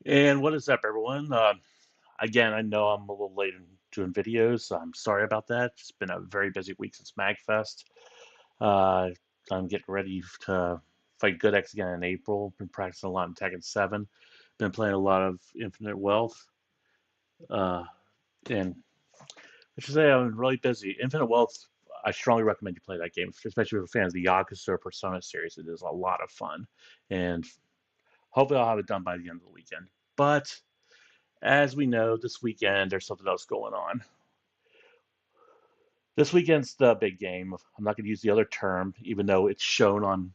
And what is up, everyone? Again, I know I'm a little late in doing videos. So I'm sorry about that. It's been a very busy week since MagFest. Uh, I'm getting ready to fight Good X again in April. Been practicing a lot in Tekken 7. Been playing a lot of Infinite Wealth. Uh, and I should say I'm really busy. Infinite Wealth, I strongly recommend you play that game, especially if you're fans of the Yakuza or Persona series. It is a lot of fun. And hopefully I'll have it done by the end of the weekend. But as we know, this weekend there's something else going on. This weekend's the big game. I'm not going to use the other term, even though it's shown on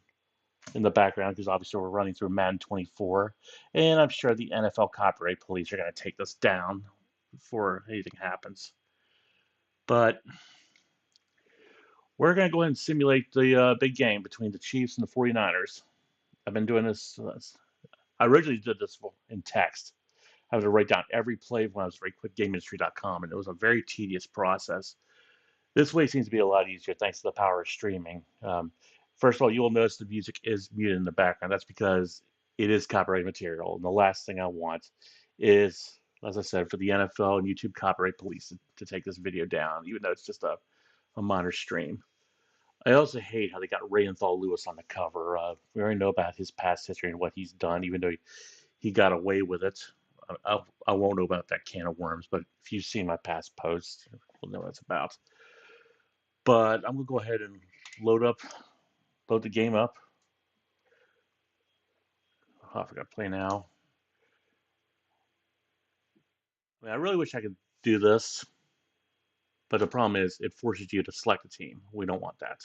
in the background because obviously we're running through Madden 24, and I'm sure the NFL copyright police are going to take this down before anything happens. But we're going to go ahead and simulate the big game between the Chiefs and the 49ers. I've been doing this. I originally did this in text. I had to write down every play when I was at QuickGameIndustry.com, and it was a very tedious process. This way seems to be a lot easier thanks to the power of streaming. First of all, you will notice the music is muted in the background. That's because it is copyright material. And the last thing I want is, as I said, for the NFL and YouTube copyright police to take this video down, even though it's just a minor stream. I also hate how they got Rayenthal Lewis on the cover. We already know about his past history and what he's done, even though he got away with it. I won't open up that can of worms, but if you've seen my past posts, you'll know what it's about. But I'm gonna go ahead and load the game up. Oh, I forgot to play now. I really wish I could do this, but the problem is it forces you to select a team. We don't want that.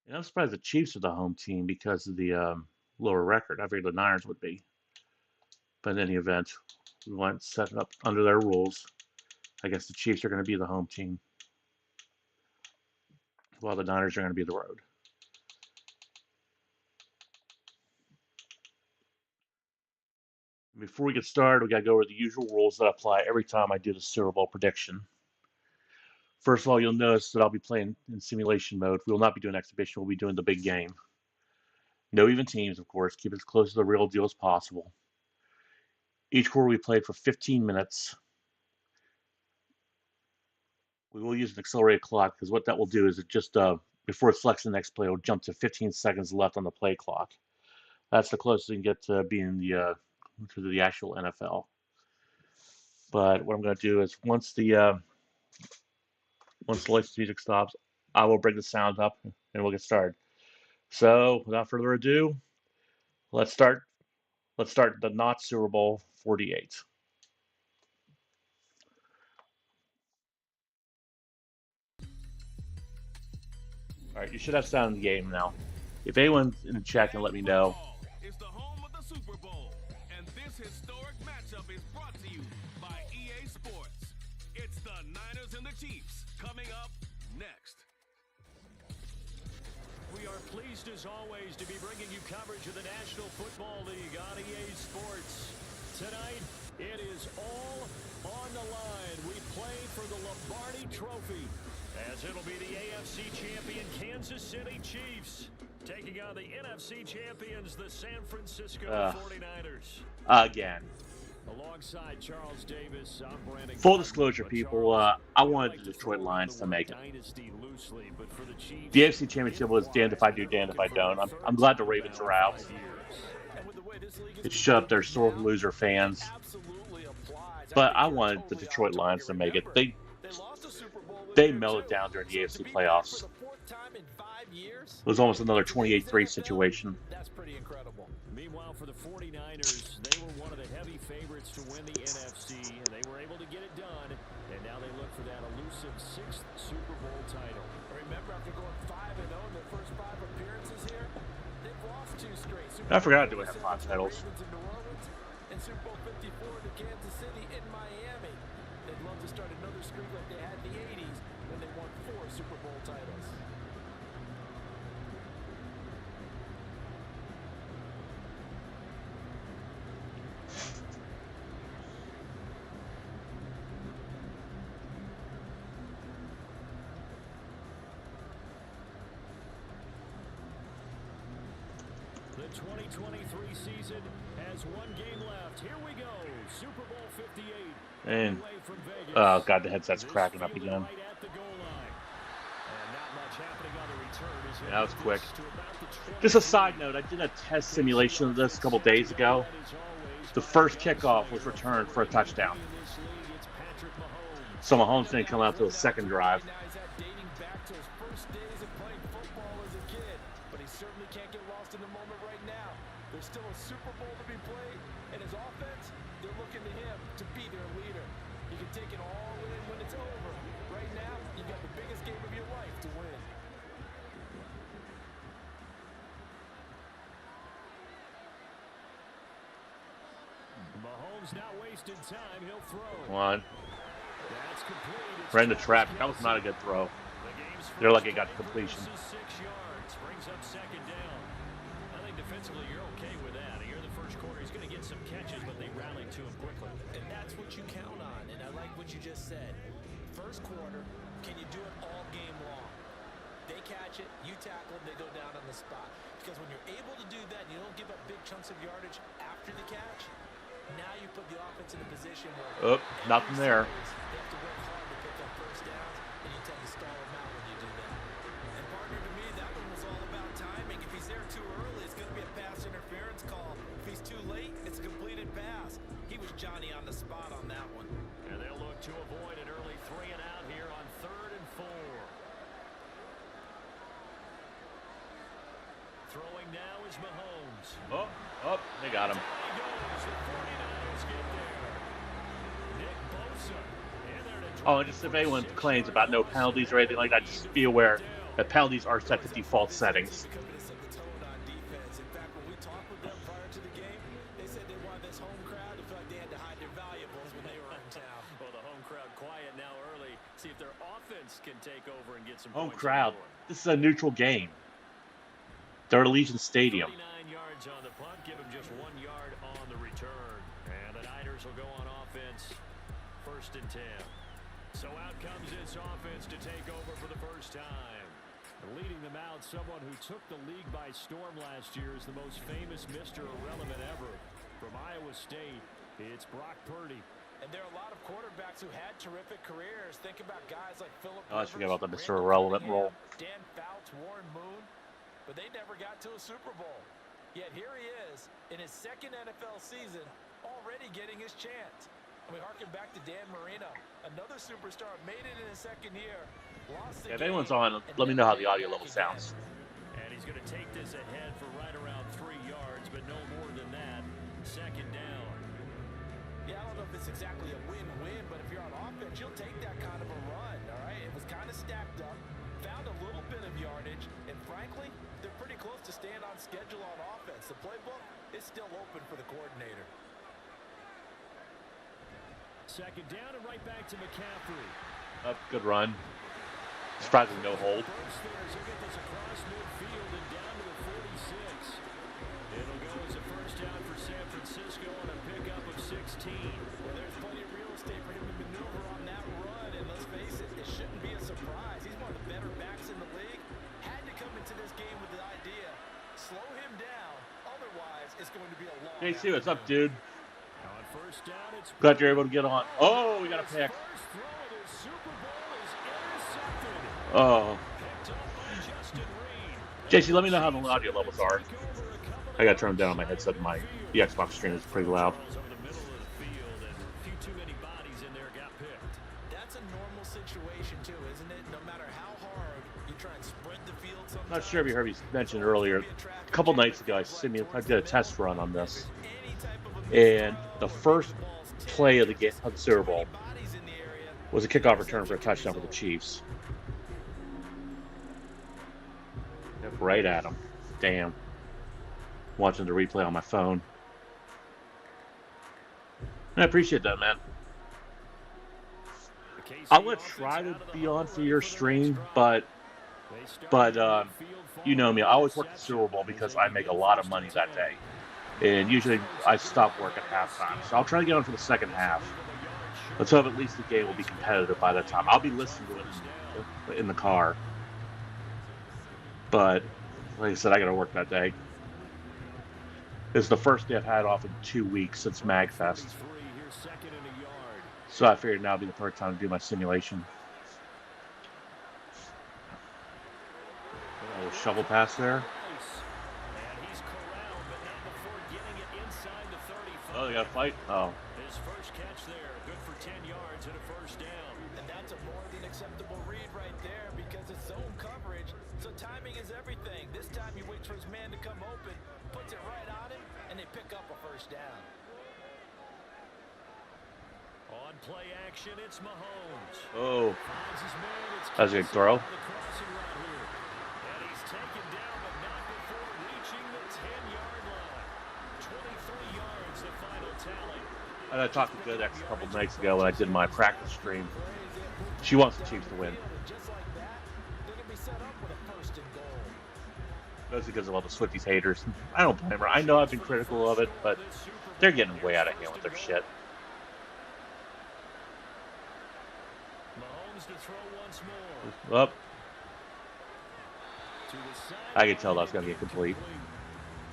And I'm surprised the Chiefs are the home team because of the lower record. I figured the Niners would be. But in any event, we want to set it up under their rules. I guess the Chiefs are going to be the home team, while the Niners are going to be the road. Before we get started, we got to go over the usual rules that apply every time I do the Super Bowl prediction. First of all, you'll notice that I'll be playing in simulation mode. We will not be doing exhibition. We'll be doing the big game. No even teams, of course. Keep it as close to the real deal as possible. Each quarter we played for 15 minutes. We will use an accelerated clock because what that will do is it just, before it selects the next play, it'll jump to 15 seconds left on the play clock. That's the closest you can get to being to the actual NFL. But what I'm going to do is once the license music stops, I will bring the sound up and we'll get started. So without further ado, let's start. Let's start the not Super Bowl 48. All right, you should have sound in the game now. If anyone's in the chat can let me know. It's the home of the Super Bowl, and this historic matchup is brought to you by EA Sports. It's the Niners and the Chiefs coming up next. We are pleased as always to be bringing you coverage of the National Football League on EA Sports. Tonight, it is all on the line. We play for the Lombardi Trophy, as it'll be the AFC champion Kansas City Chiefs taking on the NFC champions, the San Francisco 49ers. Again. Alongside Charles Davis, I'm Brandon. Full disclosure, people, I wanted the Detroit Lions to make it. The AFC Championship was damned if I do, damned if I don't. I'm glad the Ravens are out. It shut up their sore loser fans. But I wanted the Detroit Lions to make it. They melted down during the AFC playoffs. It was almost another 28-3 situation. That's pretty incredible. Meanwhile, for the 49ers, they were one of the heavy favorites to win the NFC, and they were able to get it done. And now they look for that elusive 6th Super Bowl title. Remember, after going 5-0 in their first 5 appearances here, they've lost 2 straight. I forgot to have 5 titles. And Super Bowl 54 to Kansas City in Miami. They'd love to start another streak like they had in the 80s when they won 4 Super Bowl titles. The 2023 season has one game left. Here we go. Super Bowl 58. And Away from Vegas. oh god, the headset's This cracking up fielded again. right at the goal line. And not much happening on the return as Yeah, that was quick. to about the 20. Just a side note, I did a test simulation of this a couple days ago. The first kickoff was returned for a touchdown. So Mahomes didn't come out to the second drive. Dating back to his first days of playing football as a kid, but he certainly can't get lost in the moment right now. There's still a Super Bowl to be played, and his offense, they're looking to him to be their leader. He can take it all in when it's over. Right now, you got the biggest game of your life to win. Mahomes not wasting time. He'll throw. One. That's complete. It's Right in the Travis trap. That was not a good throw. The game's They're lucky first it got play completion. versus 6 yards. Brings up second down. I think defensively you're okay with that. Here in the first quarter, he's going to get some catches, but they rallied to him quickly. And that's what you count on, and I like what you just said. First quarter, can you do it all game long? They catch it, you tackle them, they go down on the spot. Because when you're able to do that, you don't give up big chunks of yardage after the catch. Now you put the offense in a position where Nothing there. they have to work hard to pick up first downs, and you tend to stall them out when you do that. And partner, to me, that one was all about timing. If he's there too early, it's going to be a pass interference call. If he's too late, it's a completed pass. He was Johnny on the spot on that one. And they'll look to avoid an early 3 and out here on 3rd and 4. Throwing now is Mahomes. Oh, they got him. He goes. The 49ers get there. Nick Bosa in there to Oh, and just if anyone complains about no penalties or anything like that, just be aware that penalties are set to default settings. Becoming to set the tone on defense. In fact, when we talked with them prior to the game, they said they wanted this home crowd to feel like they had to hide their valuables when they were in town. Well, the home crowd quiet now early. See if their offense can take over and get some Home points crowd. on the board. This is a neutral game. They're at Allegiant Stadium. 39 yards on the punt, give him just 1 yard on the return. And the Niners will go on offense, 1st and 10. So out comes this offense to take over for the first time. Leading them out, someone who took the league by storm last year is the most famous Mr. Irrelevant ever. From Iowa State, it's Brock Purdy. And there are a lot of quarterbacks who had terrific careers. Think about guys like Philip Oh, let's forget Rivers, about the Mr. Randall Irrelevant Cunningham, role. Dan Fouts, Warren Moon. But they never got to a Super Bowl. Yet here he is in his 2nd NFL season, already getting his chance. And we harken back to Dan Marino, another superstar, made it in his 2nd year. Lost the If game, anyone's on, and let me never know how came the audio back level again. sounds. And he's going to take this ahead for right around 3 yards, but no more than that. 2nd down. Yeah, I don't know if it's exactly a win-win, but if you're on offense, you'll take that kind of a run, all right? It was kind of stacked up, found a little bit of yardage, and frankly, they're pretty close to staying on schedule on offense. The playbook is still open for the coordinator. 2nd down and right back to McCaffrey. Good run. Surprisingly, no hold. Burst there as he'll get this across midfield and down to the 46. It'll go as a first down for San Francisco on a pickup of 16. Well, there's plenty of real estate for him to maneuver on that run, and let's face it, it shouldn't be a surprise. He's one of the better backs in the league. Had to come into this game with the idea, slow him down, otherwise it's going to be a long JC, what's up, dude? On first down, it's Glad you're able to get on. Oh, we got a pick. first throw of the Super Bowl is intercepted. Oh. Picked up by Justin Reed. JC, let me know how the audio levels are. I got to turn them down on my headset. The Xbox stream is pretty loud. Over the middle of the field, and a few too many bodies in there got picked. That's a normal situation too, isn't it? No matter how hard you try and spread the field sometimes. Not sure if you heard me mention earlier. A couple nights ago, I did a test run on this. And the first play of the Super Bowl was a kickoff return for a touchdown for the Chiefs. Right at him. Damn. Watching the replay on my phone. I appreciate that, man. I'm gonna try to be on for your stream, but you know me. I always work the Super Bowl because I make a lot of money that day, and usually I stop work at halftime. So I'll try to get on for the second half. Let's hope at least the game will be competitive by that time. I'll be listening to it in the car, but like I said, I got to work that day. This is the first day I've had off in 2 weeks since MagFest. 33, here's second and a yard. So I figured now would be the perfect time to do my simulation. A little shovel pass there. And he's corralled, but not before getting it inside the 35. Oh, they got a fight? Oh. His first catch there, good for 10 yards and a first down. And that's a more than acceptable read right there because it's zone coverage, so timing is everything. This time you wait for his man to come open, puts it right on him, and they pick up a first down. On play action, it's Mahomes. Oh. Finds his man, it's That's a good throw. on the crossing route here. And he's taken down, but not before reaching the 10-yard line. 23 yards, the final tally. And I talked to GoodX a couple nights ago when I did my practice stream. She wants the Chiefs to win. Just like that, they're going to be set up with a first and goal. That's because of all the Swifties haters. I don't blame her. I know I've been critical of it, but they're getting way out of hand with their shit. Mahomes to throw once more. Up. To the side. I could tell that was going to get complete.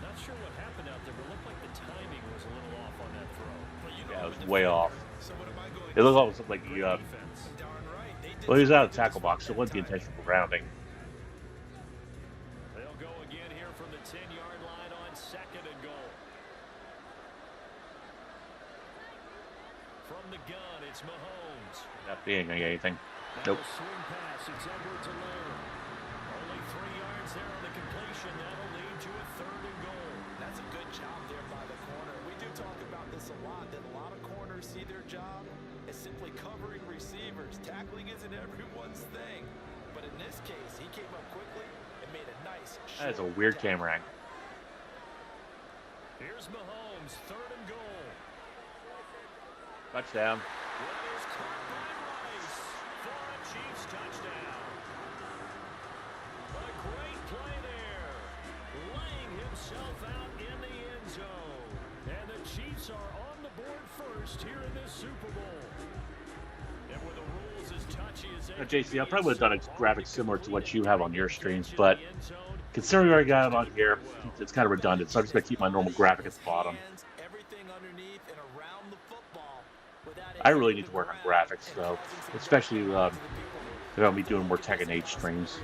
Not sure what happened out there, but it looked like the timing was a little off on that throw. Yeah, it was way off. So what am I going It looked almost like he, Defense. darn right. They did well, he was out of the tackle box, so it wasn't the intentional grounding. They'll go again here from the 10-yard line on second and goal. From the gun, it's Mahomes. Not being anything. Now Nope. a swing pass, it's Edward to Lair. Only 3 yards there on the completion. That'll lead to a third and goal. That's a good job there by the corner. We do talk about this a lot, that a lot of corners see their job as simply covering receivers. Tackling isn't everyone's thing. But in this case, he came up quickly and made a nice That is a short weird tackle. camera angle. Here's Mahomes, third and goal. Touchdown. That is caught by Rice for a Chiefs touchdown. A great play there, laying himself out in the end zone. And the Chiefs are on the board first here in this Super Bowl. And with the rules as touchy as they JC, I probably would have done a graphic similar to what you have on your streams, but considering we already got it on here, it's kind of redundant, so I'm just going to keep my normal graphic at the bottom. Everything underneath and around the football without I really need to work on graphics, though, especially if I'm going to be doing more Tekken 8 streams.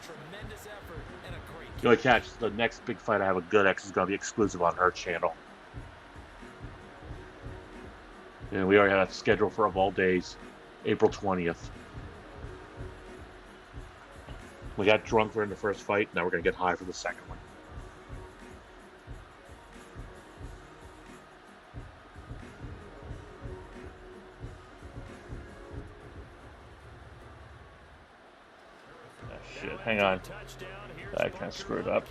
tremendous effort and a great You only catch the next big fight I have with GoodX is going to be exclusive on her channel. And we already have a schedule for, of all days, April 20th. We got drunk during the first fight, now we're going to get high for the second one. Ah, shit, hang on. I kind of screwed up.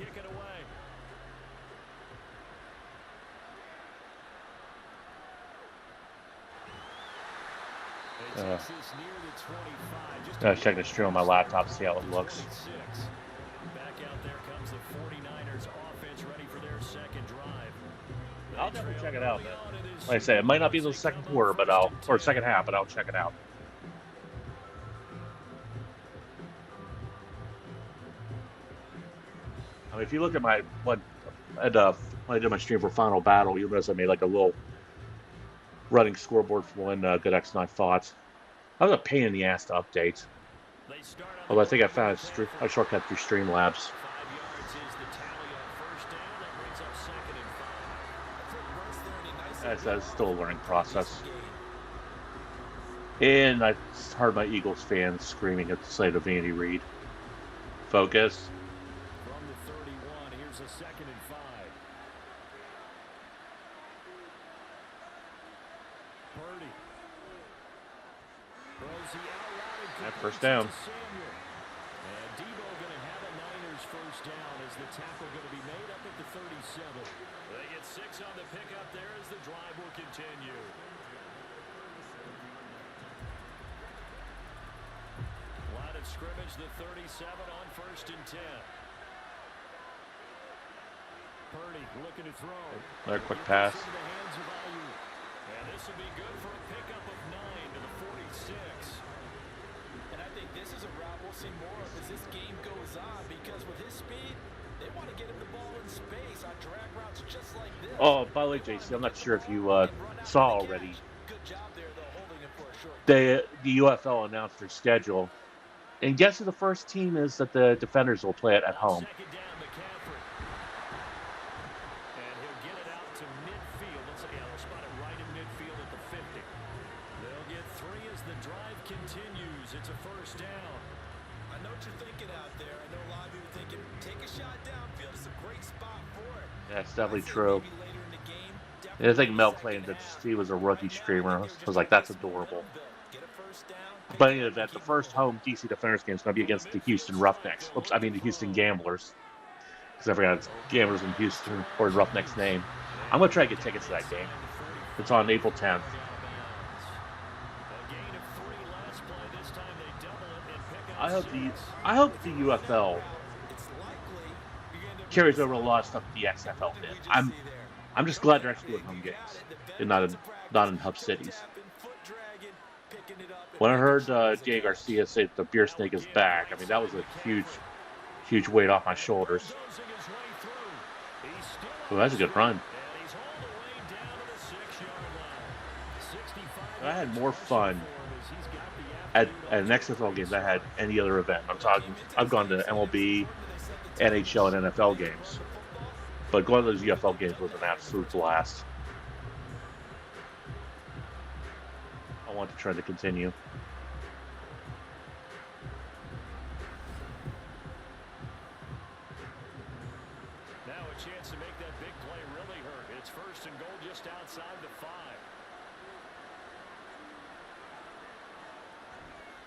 I was checking the stream on my laptop to see how it looks. Back out there comes the 49ers offense ready for their second drive. I'll definitely check it out, man. Like I said, it might not be the second quarter, but or second half, but I'll check it out. I mean, if you look at my when I did my stream for Final Battle, you'll notice I made like a little running scoreboard for when GoodX and I fought. That was a pain in the ass to update. Although I think I found a shortcut through Streamlabs. That's still a learning process. And I heard my Eagles fans screaming at the sight of Andy Reid. Focus. From the 31, here's a second and 5. Purdy. Throws the out route That first down. to Samuel. And Debo going to have a Niners first down as the tackle going to be made up at the 37. They get 6 on the pickup there as the drive will continue. Line of scrimmage, the 37 on first and 10. Purdy looking to throw. Another quick pass. Into the hands of Ayuk. And this will be good for a pickup of 9 to the 46. And I think this is a route we'll see more of as this game goes on because with his speed, they want to get him the ball in space on drag routes just like this. Oh, by the way, JC, I'm not sure if you saw already. Good job there, though, holding it for a short. The UFL announced their schedule. And guess who the first team is that the Defenders will play at home? Second down, McCaffrey. And he'll get it out to midfield. Let's see, they'll spot it right in midfield at the 50. They'll get 3 as the drive continues. It's a first down. I know what you're thinking out there. I know a lot of you are thinking, take a shot downfield. It's a great spot for it. That's definitely true. Maybe later in the game, And I think Mel claimed that he was a rookie streamer. I was like, that's adorable. get a first down. But in any event, the first home DC Defenders game is going to be against the Houston Roughnecks. Oops, I mean the Houston Gamblers. Because I forgot it's Gamblers in Houston, or Roughneck's name. I'm going to try to get tickets to that game. It's on April 10th. I hope the UFL carries over a lot of stuff the XFL did. I'm just glad they're actually doing home games and not in hub cities. When I heard Jay Garcia say the beer snake is back, I mean that was a huge weight off my shoulders. Oh, that's a good run. I had more fun at an XFL game than I had any other event. I've gone to MLB, NHL, and NFL games, but going to those UFL games was an absolute blast. I want the trend to continue. Now a chance to make that big play really hurt. It's first and goal just outside the 5.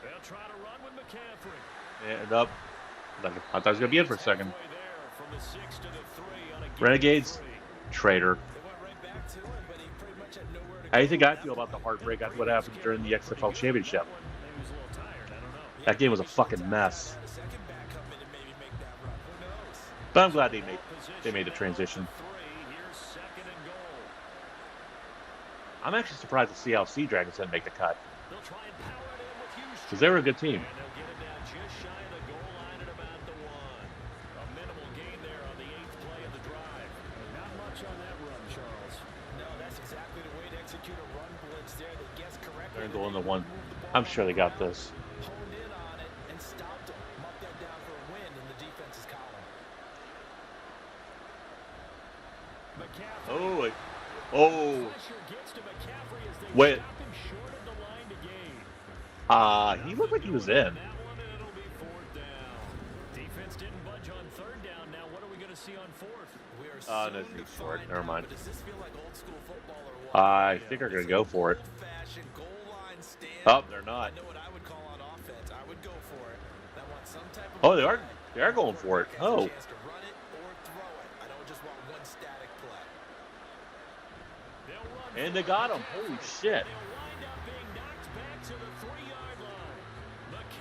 They'll try to run with McCaffrey. And up. I thought I was going to be in for a second. Renegades, traitor. How do you think I feel about the heartbreak after what happened during the XFL Championship? That game was a fucking mess. But I'm glad they made the transition. I'm actually surprised the CLC Dragons didn't make the cut. Because they were a good team. They're going to one. I'm sure they got this. Honed in on it and stopped him. Mucked that down for a win in the defense's column. Oh, wait. He looked like he was in. Defense didn't budge on third down. Now what are we going to see on fourth? No, it's short. Never mind. Does this feel like old school football or what? I think they're going to go for it. Oh, they're not. I know what I would call on offense. I would go for it. I want some type of Oh, they are going for it. Oh. chance to run it or throw it. I don't just want one static play. And they got him. Holy shit.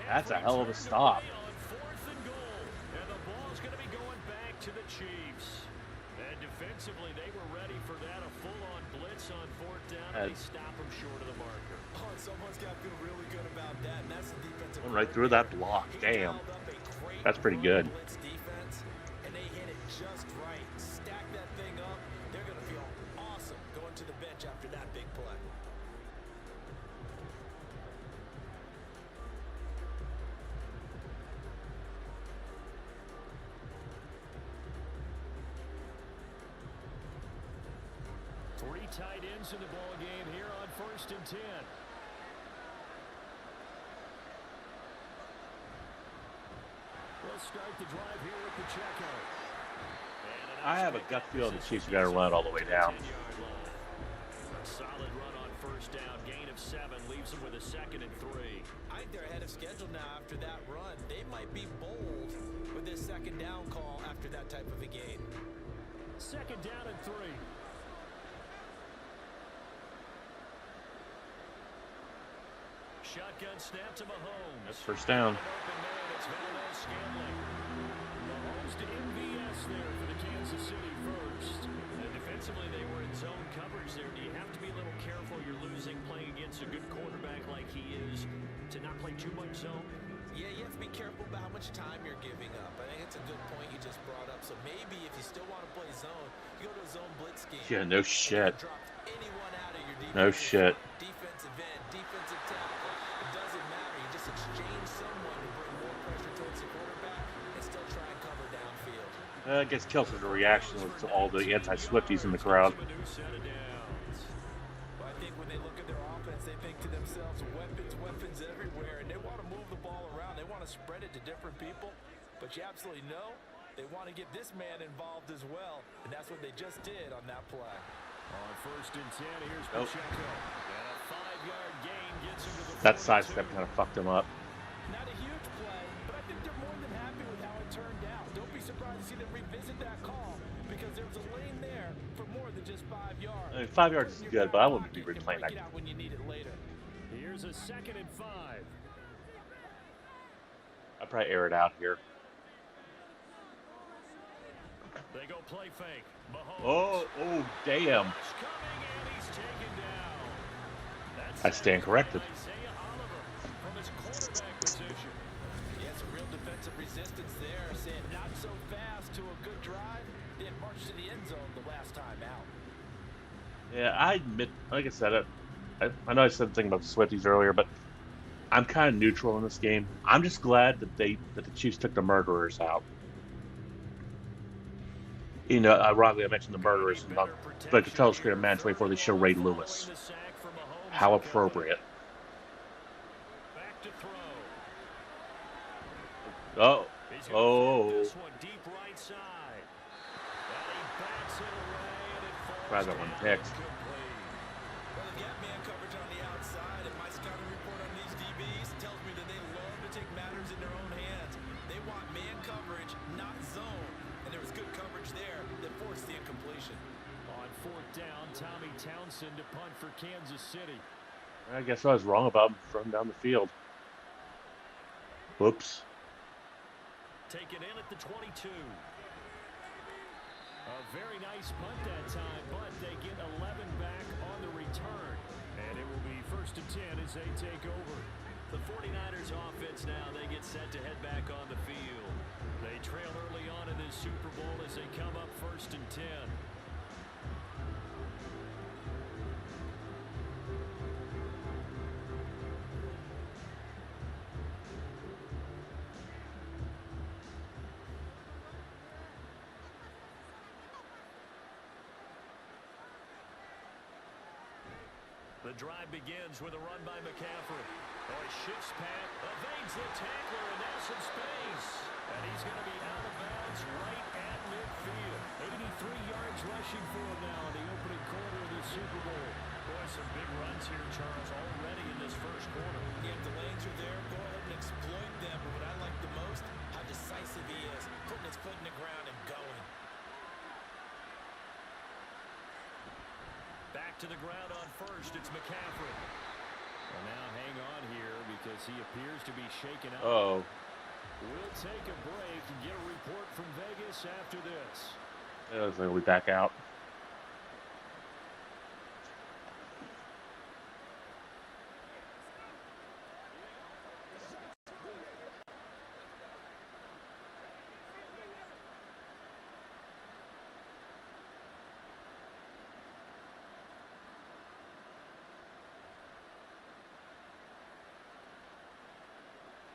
That's a hell of a stop. And the ball's going to be going back to the Chiefs. And defensively, they were ready for that. A full-on blitz on fourth down. And they stop them short of the marker. Oh, someone's got to feel really good about that. And that's the defensive. Went right through that block. Damn. That's pretty good. Defense, and they hit it just right. Stack that thing up. They're going to feel awesome going to the bench after that big play. Three tight ends in the ball game here on 1st and 10. We'll start the drive here with the checkout. I have a gut feeling the Chiefs are going to run all the way down. A solid run on first down. Gain of 7 leaves them with a 2nd and 3. I think they're ahead of schedule now after that run. They might be bold with this 2nd down call after that type of a gain. 2nd down and 3. Shotgun snap to Mahomes. That's first down. Mahomes to MVS there for the Kansas City first. And defensively, they were in zone coverage there. Do you have to be a little careful? You're losing playing against a good quarterback like he is to not play too much zone? Yeah, you have to be careful about how much time you're giving up. I think it's a good point you just brought up. So maybe if you still want to play zone, you go to a zone blitz scheme. Yeah, no shit. Drop anyone out of your No shit. defensive end, defensive tackle. It doesn't matter. You just exchange someone to bring more pressure towards the quarterback and still try and cover downfield. I guess Kelsey's reaction was to all the anti-Swifties in the crowd. Well, I think when they look at their offense, they think to themselves, weapons everywhere, and they want to move the ball around. They want to spread it to different people, but you absolutely know they want to get this man involved as well, and that's what they just did on that play. On 1st and 10, here's Pacheco. And a 5-yard gain gets him to the That sidestep kind of fucked him up. Not a huge play, but I think they're more than happy with how it turned out. Don't be surprised to see them revisit that call because there was a lane there for more than just 5 yards. I mean, 5 yards is good, but I wouldn't be replaying that. When you need it later. Here's a 2nd and 5. I'd probably air it out here. They go play fake. Mahomes. Oh, damn. I stand corrected. From his quarterback position. Yeah, some real defensive resistance there, saying not so fast to a good drive. They had marched to the end zone the last time out. Yeah, I admit, like I said, I know I said something about the Swifties earlier, but I'm kind of neutral in this game. I'm just glad that the Chiefs took the murderers out. You know, ironically, I mentioned the murderers, but I could tell the screen of Madden 24 they show Ray Lewis. How appropriate. Back to throw. Oh. This one deep right side. And he backs it away, and it falls Rather one picked. Well, they've got man coverage on the outside, and my scouting report on these DBs tells me that they love to take matters in their own hands. They want man coverage, not zone. And there was good coverage there that forced the incompletion. On 4th down, Tommy Townsend to punt for Kansas City. I guess I was wrong about him throwing down the field. Whoops. Taken in at the 22. A very nice punt that time, but they get 11 back on the return. And it will be 1st and 10 as they take over. The 49ers offense now, they get set to head back on the field. They trail early on in this Super Bowl as they come up 1st and 10. The drive begins with a run by McCaffrey. Oh, he shifts back, evades the tackler, and now some space. And he's going to be out of bounds right at midfield. 83 yards rushing for him now in the opening quarter of the Super Bowl. Boy, some big runs here, Charles, already in this first quarter. Yeah, if the lanes are there, go ahead and exploit them. But what I like the most, how decisive he is, putting his foot in the ground and going. Back to the ground on 1st, it's McCaffrey. Well, now hang on here because he appears to be shaken up. Oh. We'll take a break and get a report from Vegas after this. It looks like we'll be back out.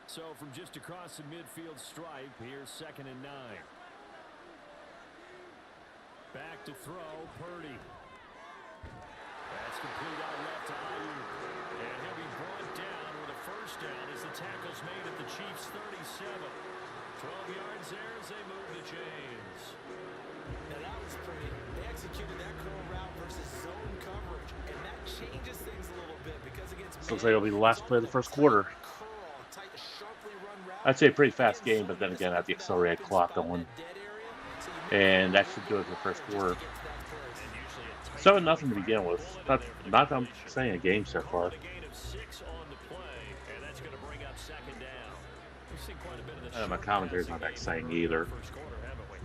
So from just across the midfield stripe, here's 2nd and 9. Back to throw, Purdy. That's complete out left to Ayuk. And he'll be brought down with a 1st down as the tackle's made at the Chiefs' 37. 12 yards there as they move the chains. Now that was pretty. They executed that curl route versus zone coverage, and that changes things a little bit because against This looks like it'll be the last play of the first quarter. I'd say a pretty fast game, but then again, I have the accelerated clock going. And that should do it for the first quarter. 7-0 to begin with. Not I'm saying a game so far. My commentary's not that exciting either.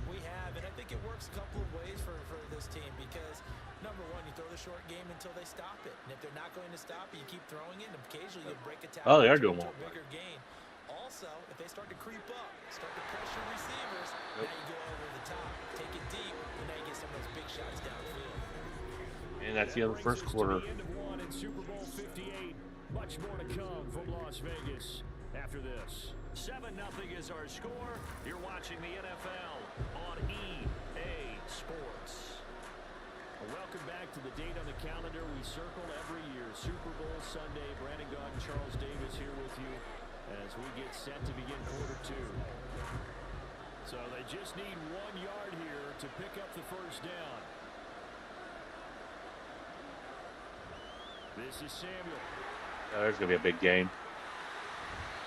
We have, and I think it works a couple of ways for this team because, number one, you throw the short game until they stop it. And if they're not going to stop it, you keep throwing it, and occasionally you break a tackle. Oh, they are doing well. Bigger gain. Also, if they start to creep up, start to pressure receivers, now you go over top, take it deep, and now you get some of those big shots downfield. And that's the end of the first quarter. The end of one in Super Bowl 58. Much more to come from Las Vegas after this. 7-0 is our score. You're watching the NFL on EA Sports. Welcome back to the date on the calendar we circle every year. Super Bowl Sunday. Brandon Gaudin, Charles Davis here with you as we get set to begin quarter two. So they just need 1 yard here to pick up the first down. This is Samuel. There's going to be a big game.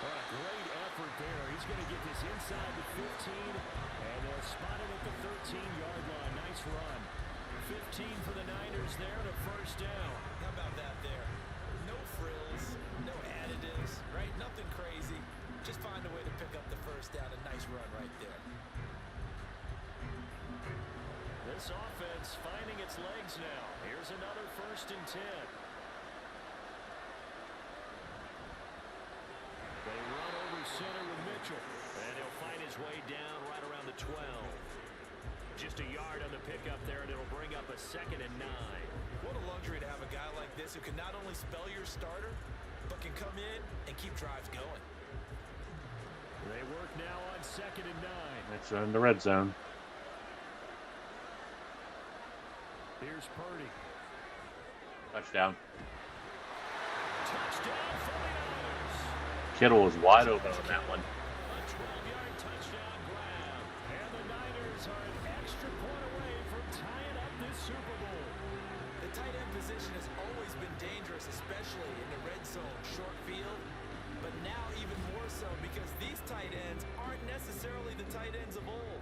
Great effort there. He's going to get this inside the 15, and they'll spot it at the 13-yard line. Nice run. 15 for the Niners there and a first down. How about that there? No frills, no additives, right? Nothing crazy. Just find a way to pick up the first down. A nice run right there. This offense finding its legs now. Here's another 1st and 10. They run over center with Mitchell. And he'll find his way down right around the 12. Just a yard on the pickup there, and it'll bring up a 2nd and 9. What a luxury to have a guy like this who can not only spell your starter, but can come in and keep drives going. They work now on 2nd and 9. It's in the red zone. Here's Purdy. Touchdown. Touchdown for the Niners. Kittle was wide open on that one. A 12-yard touchdown grab. And the Niners are an extra point away from tying up this Super Bowl. The tight end position has always been dangerous, especially in the red zone, short field. But now even more so because these tight ends aren't necessarily the tight ends of old.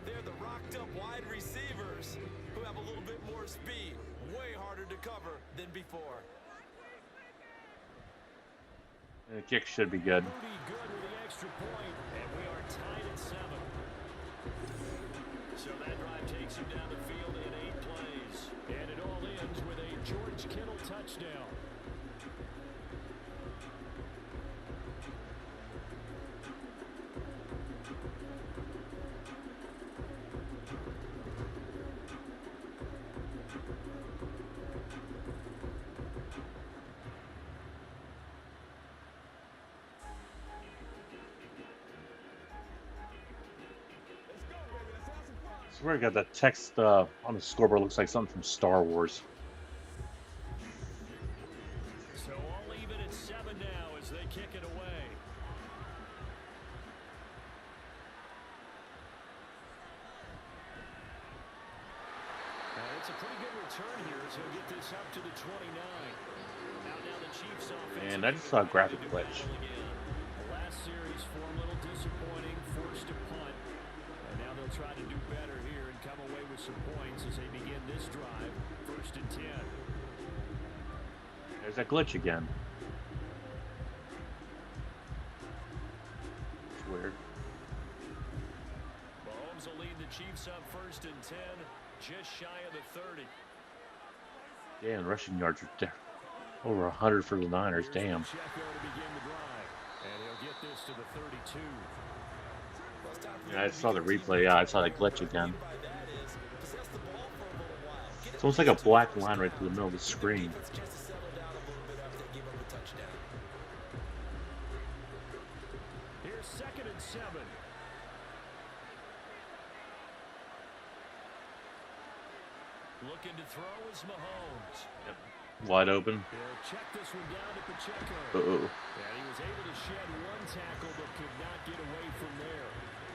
They're the rocked-up wide receivers who have a little bit more speed. Way harder to cover than before. The kick should be good. Purdy good with the extra point, and we are tied at 7. So that drive takes him down the field in 8 plays. And it all ends with a George Kittle touchdown. I swear I got that text on the scoreboard. Looks like something from Star Wars. So all even at 7 now as they kick it away. It's a pretty good return here as he'll get this up to the 29. Now the Chiefs offense. And I just saw a graphic glitch. The last series for a little disappointing, forced to punt. And now they'll try to do better here and come away with some points as they begin this drive. 1st and 10. There's that glitch again. It's weird. Mahomes will lead the Chiefs up 1st and 10, just shy of the 30. Damn, rushing yards are over 100 for the Niners. Damn. Here's Pacheco to begin the drive, and he'll get this to the 32. Yeah, I saw the replay. Yeah, I saw that glitch again. It's almost like a black line right through the middle of the screen. Here's 2nd and 7. Looking to throw is Mahomes. Yep. Wide open. He'll check this one down to Pacheco. Uh-oh. And he was able to shed one tackle but could not get away from there.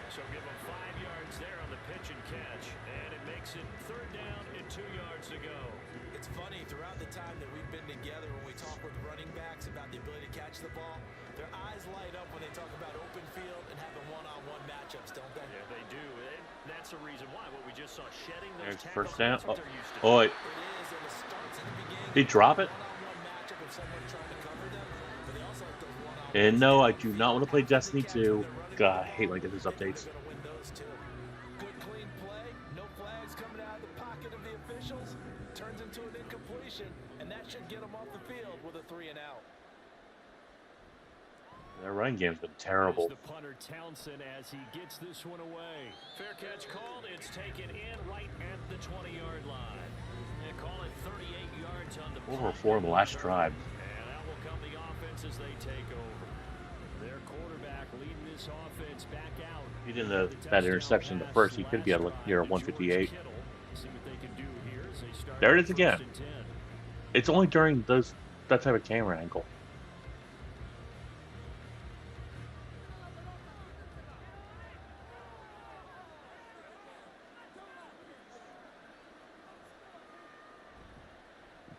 So give him 5 yards there on the pitch and catch. And it makes it 3rd down and 2 yards to go. It's funny, throughout the time that we've been together, when we talk with running backs about the ability to catch the ball, their eyes light up when they talk about open field and having one-on-one matchups, don't they? Yeah, they do. And that's the reason why. What we just saw, shedding those There's tackles. first down. That's what they're used to. Oh, It is, and it starts at the beginning. did he drop it? One-on-one matchup of someone trying to cover them, but they also have those one-on-one. And no, I do not want to play Destiny 2. God, I hate when I get those updates. They're gonna win those too. Good clean play, no flags coming out of the pocket of the officials. Turns into an incompletion, and that should get them off the field with a 3 and out. Their running game's been Here's terrible. the punter Townsend as he gets this one away. Fair catch called. It's taken in right at the 20-yard line. They call it 38 yards on the Over punt. 4 on the last drive. And that will come the offense as they take over. Their quarterback leading this offense back out. He didn't have that interception in the first. He could be at here at 158. See what they can do here as they start There it is first again. and 10. It's only during that type of camera angle.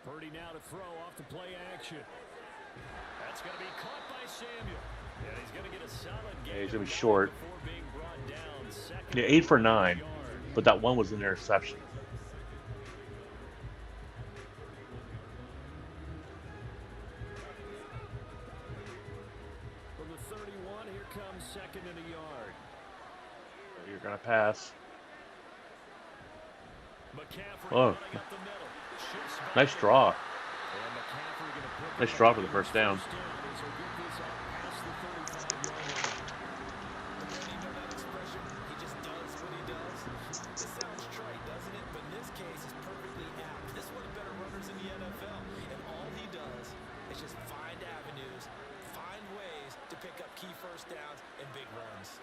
Purdy now to throw off the play action. That's going to be caught by Samuel. And he's going to get a solid game. Yeah, he's going to be short. Before being brought down. Second Yeah, 8 for 9, yard. but that one was an interception. From the 31, here comes second and a yard. You're going to pass. McCaffrey Oh, running up the middle. Shifts back nice in. draw. And McCaffrey gonna pick Nice it draw up for the on first down. as he'll get this out past the 35-yard line. You know that expression? He just does what he does. This sounds trite, doesn't it? But in this case, it's perfectly apt. This is one of the better runners in the NFL. And all he does is just find avenues, find ways to pick up key first downs and big runs.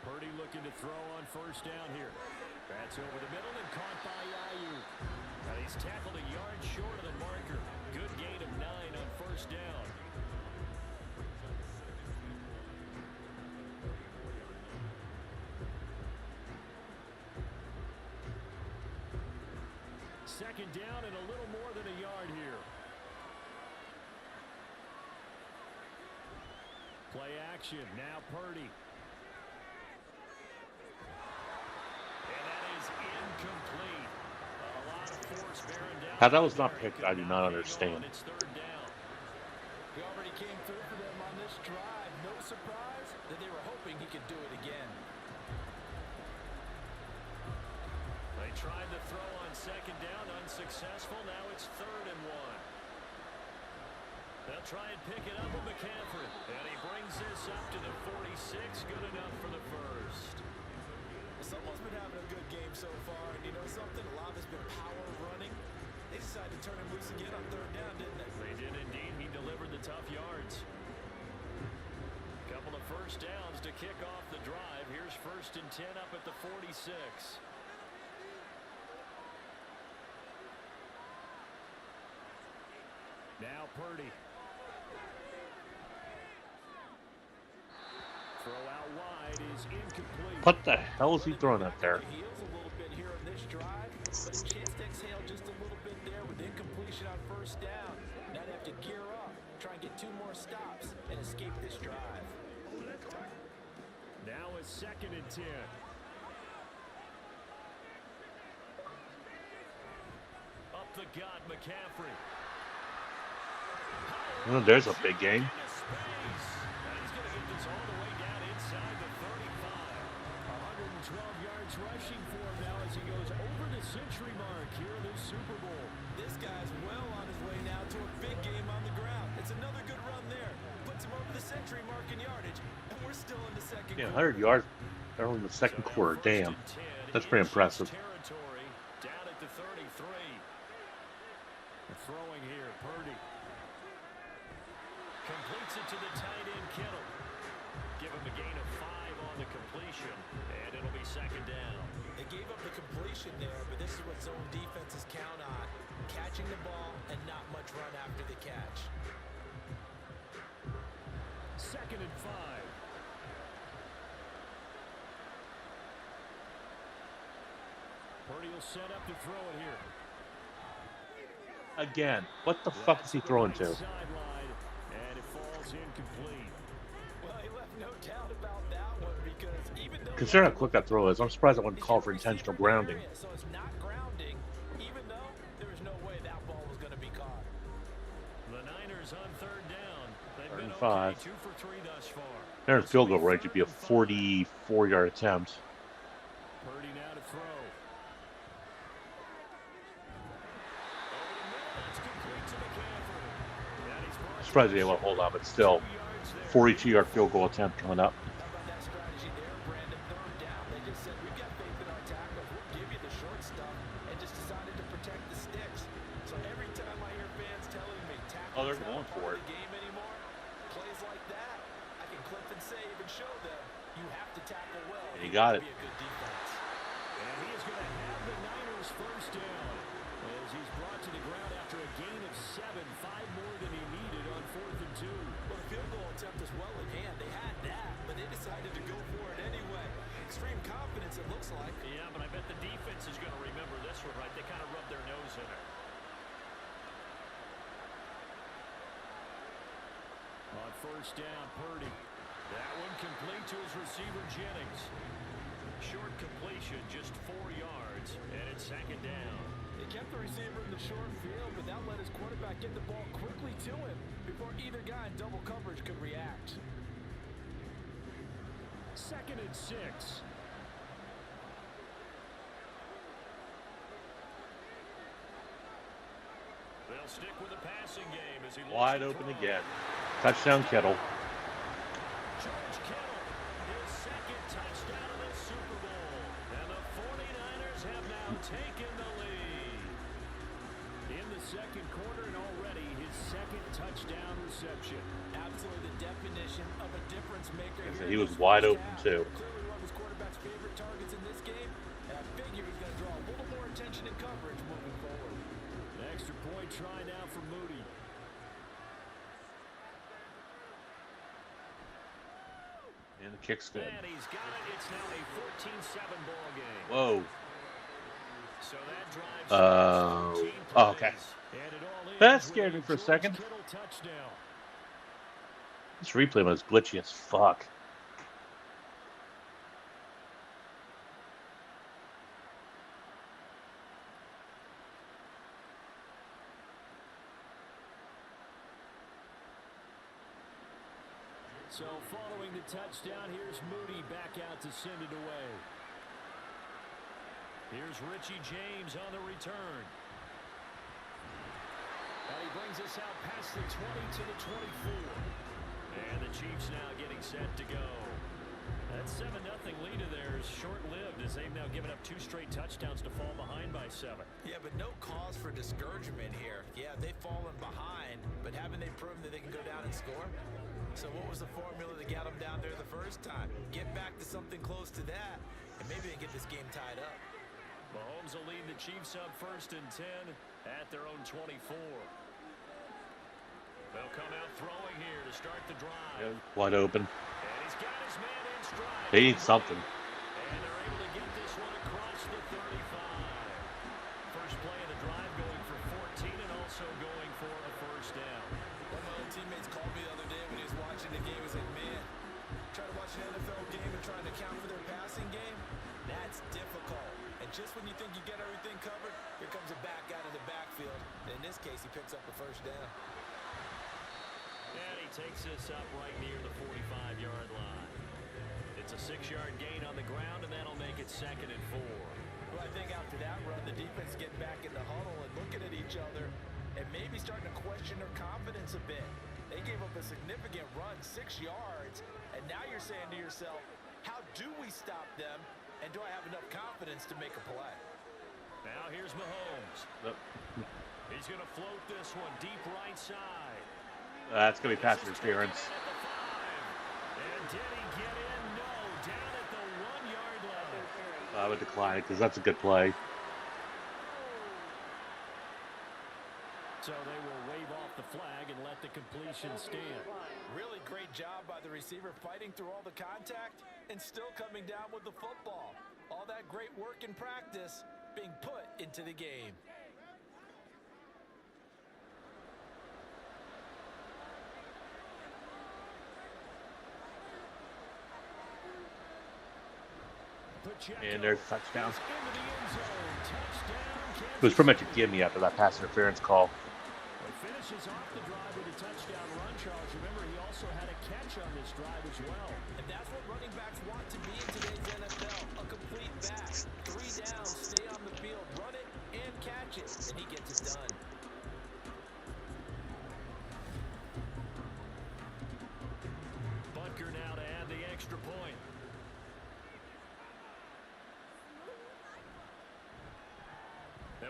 Purdy looking to throw on first down here. That's over the middle and caught by Ayuk. And he's tackled a yard short of the marker. Good gain of 9 on first down. Second down and a little more than a yard here. Play action. Now Purdy. And that is incomplete. A lot of force bearing down. How that was not picked, I do not understand. It's third down. He already came through for them on this drive. No surprise that they were hoping he could do it again. They tried to throw on second down, unsuccessful. Now it's 3rd and 1. They'll try and pick it up with McCaffrey. And he brings this up to the 46. Good enough for the first. Someone's been having a good game so far, and you know something? A lot of it's been power running. They decided to turn him loose again on 3rd down, didn't they? They did indeed. He delivered the tough yards. Couple of first downs to kick off the drive. Here's 1st and 10 up at the 46. Now Purdy. Throw out wide is incomplete. What the hell is he throwing up there? Heels a little bit here on this drive, but a chance to exhale just a little bit there with incompletion on first down. Now they have to gear up, try and get 2 more stops, and escape this drive. Now a 2nd and 10. Up the gut, McCaffrey. Oh, there's a big game. Into space. And he's going to get this all the way down inside the 35. 112 yards rushing for him now as he goes over the century mark here in this Super Bowl. This guy's well on his way now to a big game on the ground. It's another good run there. Puts him over the century mark in yardage, and we're still in the second Yeah, quarter. 100 yards early in the second quarter. Damn. That's pretty impressive. Territory down at the 33. Throwing here, Purdy. Completes it to the tight end, Kittle. Give him a gain of 5 on the completion, and it'll be 2nd down. They gave up the completion there, but this is what zone defenses count on. Catching the ball and not much run after the catch. 2nd and 5. Purdy will set up to throw it here. Again, what the fuck is he throwing to? Sideline, and it falls incomplete. Well, he left no doubt about that one because even though Considering how quick that throw is, I'm surprised I wouldn't call for intentional grounding. So it's not grounding, even though there was no way that ball was going to be caught. The Niners on 3rd down. They've been 35. okay, 2 for 3 thus far. Their field goal range would be a 44-yard attempt. Purdy now to throw. Over the middle, that's complete to McCaffrey. surprised they won't hold on, but still, 42-yard field goal attempt coming up. How about that strategy there, Brandon? Third down. They just said, we've got faith in our tackles. We'll give you the short stuff, and just decided to protect the sticks. So every time I hear fans telling me tackles they're going for it. the game anymore, plays like that, I can clip and save and show them you have to tackle well. And he got it. Be a good defense. And he is going to have the Niners first down as he's brought to the ground after a gain of 7, 5 more than he needed on 4th and 2. Well, the field goal attempt is well in hand. They had that, but they decided to go for it anyway. Extreme confidence, it looks like. Yeah, but I bet the defense is going to remember this one, right? They kind of rubbed their nose in it. On first down, Purdy. That one complete to his receiver, Jennings. Short completion, just 4 yards, and it's 2nd down. They kept the receiver in the short field, but that let his quarterback get the ball quickly to him before either guy in double coverage could react. 2nd and 6. They'll stick with the passing game as he Wide open again. Touchdown, Kittle. George Kittle, his 2nd touchdown of the Super Bowl. And the 49ers have now taken the lead. In the 2nd quarter and already his 2nd touchdown reception. Absolutely the definition of a difference maker. He was wide open, too. Clearly one of his quarterback's favorite targets in this game. And I figure he's going to draw a little more attention and coverage moving forward. An extra point try now for Moody. And the kick's good. And he's got it. It's now a 14-7 ball game. Whoa. So that drives Oh, okay. That scared me for a second. This replay was glitchy as fuck. So following the touchdown, here's Moody back out to send it away. Here's Richie James on the return. And he brings us out past the 20 to the 24. And the Chiefs now getting set to go. That 7-0 lead of theirs short-lived as they've now given up 2 straight touchdowns to fall behind by 7. Yeah, but no cause for discouragement here. Yeah, they've fallen behind, but haven't they proven that they can go down and score? So what was the formula that got them down there the first time? Get back to something close to that, and maybe they get this game tied up. Mahomes will lead the Chiefs up 1st and 10 at their own 24. They'll come out throwing here to start the drive. Yeah, wide open. And he's got his man in stride. They need something. And they're able to get this one across the 35. First play of the drive going for 14 and also going for a first down. One of my old teammates called me the other day when he was watching the game. He said, man, trying to watch an NFL game and trying to account for their passing game, that's difficult. And just when you think you get everything covered, here comes a back out of the backfield. And in this case, he picks up the first down. And he takes this up right near the 45-yard line. It's a 6-yard gain on the ground, and that'll make it 2nd and 4. Well, I think after that run, the defense getting back in the huddle and looking at each other and maybe starting to question their confidence a bit. They gave up a significant run, 6 yards, and now you're saying to yourself, how do we stop them, and do I have enough confidence to make a play? Now here's Mahomes. He's going to float this one deep right side. That's going to be pass interference. And did he get in? No, down at the 1-yard line. I would decline it because that's a good play. So they will wave off the flag and let the completion stand. Really great job by the receiver fighting through all the contact and still coming down with the football. All that great work in practice being put into the game. And there's a touchdown. It was pretty much a gimme after that pass interference call. He finishes off the drive with a touchdown run, Charles. Remember, he also had a catch on this drive as well. And that's what running backs want to be in today's NFL. A complete back. 3 downs, stay on the field, run it, and catch it. And he gets it done.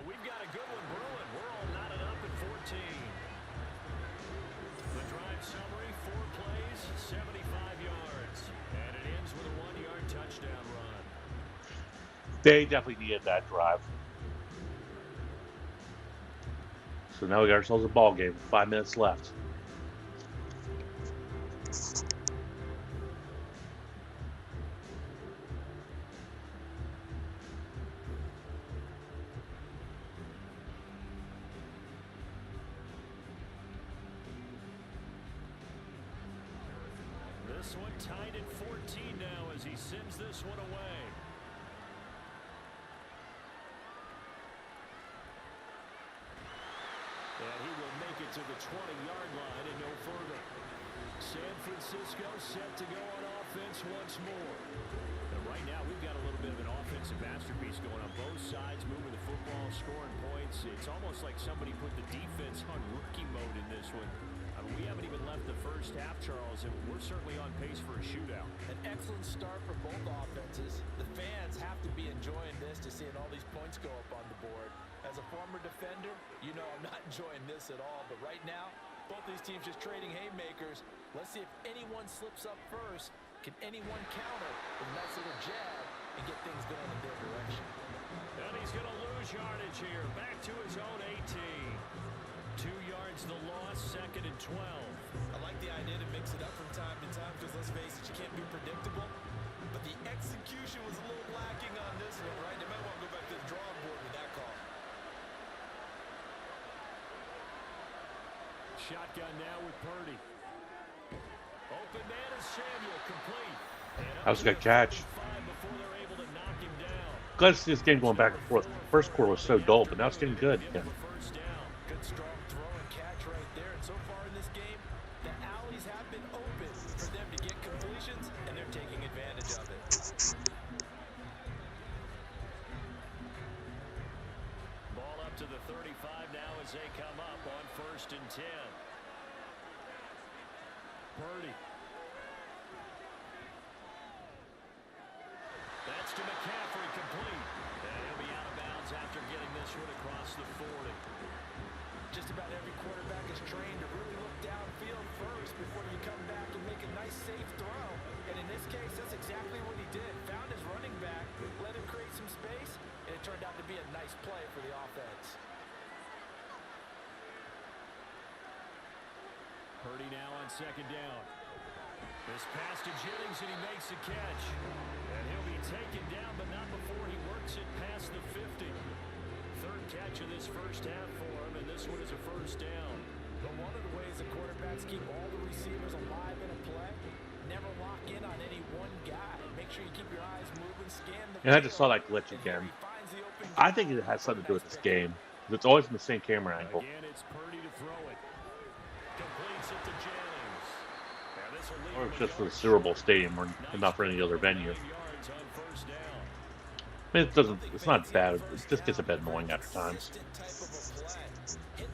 we've got a good one brewing. We're all knotted up at 14. The drive summary, 4 plays, 75 yards. And it ends with a 1-yard touchdown run. They definitely needed that drive. So now we got ourselves a ball game with 5 minutes left. This one tied at 14 now as he sends this one away. And he will make it to the 20-yard line and no further. San Francisco set to go on offense once more. And right now we've got a little bit of an offensive masterpiece going on both sides, moving the football, scoring points. It's almost like somebody put the defense on rookie mode in this one. I mean, we haven't even left the first half, Charles, and we're certainly on pace for a shootout. An excellent start for both offenses. The fans have to be enjoying this to seeing all these points go up on the board. As a former defender, you know I'm not enjoying this at all. But right now, both these teams just trading haymakers. Let's see if anyone slips up first. Can anyone counter with a nice little jab and get things going in their direction? And he's going to lose yardage here. Back to his own 18. 2 yards the loss, 2nd and 12. I like the idea to mix it up from time to time because let's face it, you can't be predictable. But the execution was a little lacking on this one, right? They might want to go back to the drawing board with that call. Shotgun now with Purdy. Open man is Samuel, complete. That was a good catch. Glad to see this game going back and forth. First quarter was so dull, but now it's getting good again. Good strong throw and catch right there. And so far in this game, the alleys have been open for them to get completions, and they're taking advantage of it. Ball up to the 35 now as they come up on 1st and 10. Purdy. That's to McCaffrey, complete. And he'll be out of bounds after getting this one across the 40. Just about every quarterback is trained to really look downfield first before you come back and make a nice safe throw. And in this case, that's exactly what he did. Found his running back, let him create some space, and it turned out to be a nice play for the offense. Purdy now on 2nd down. This pass to Jennings, and he makes the catch. And he'll be taken down, but not before he works it past the 50. 3rd catch of this first half for him, and this one is a 1st down. But one of the ways the quarterbacks keep all the receivers alive in a play, never lock in on any one guy. Make sure you keep your eyes moving, scan the And I just saw that glitch again. I think it has something to do with this game. It's always in the same camera angle. Again, it's Purdy to throw it. Completes it to Jennings. Or it's just for the Super Bowl stadium or not for any other venue. I mean, it's not bad. It just gets a bit annoying after times. Hit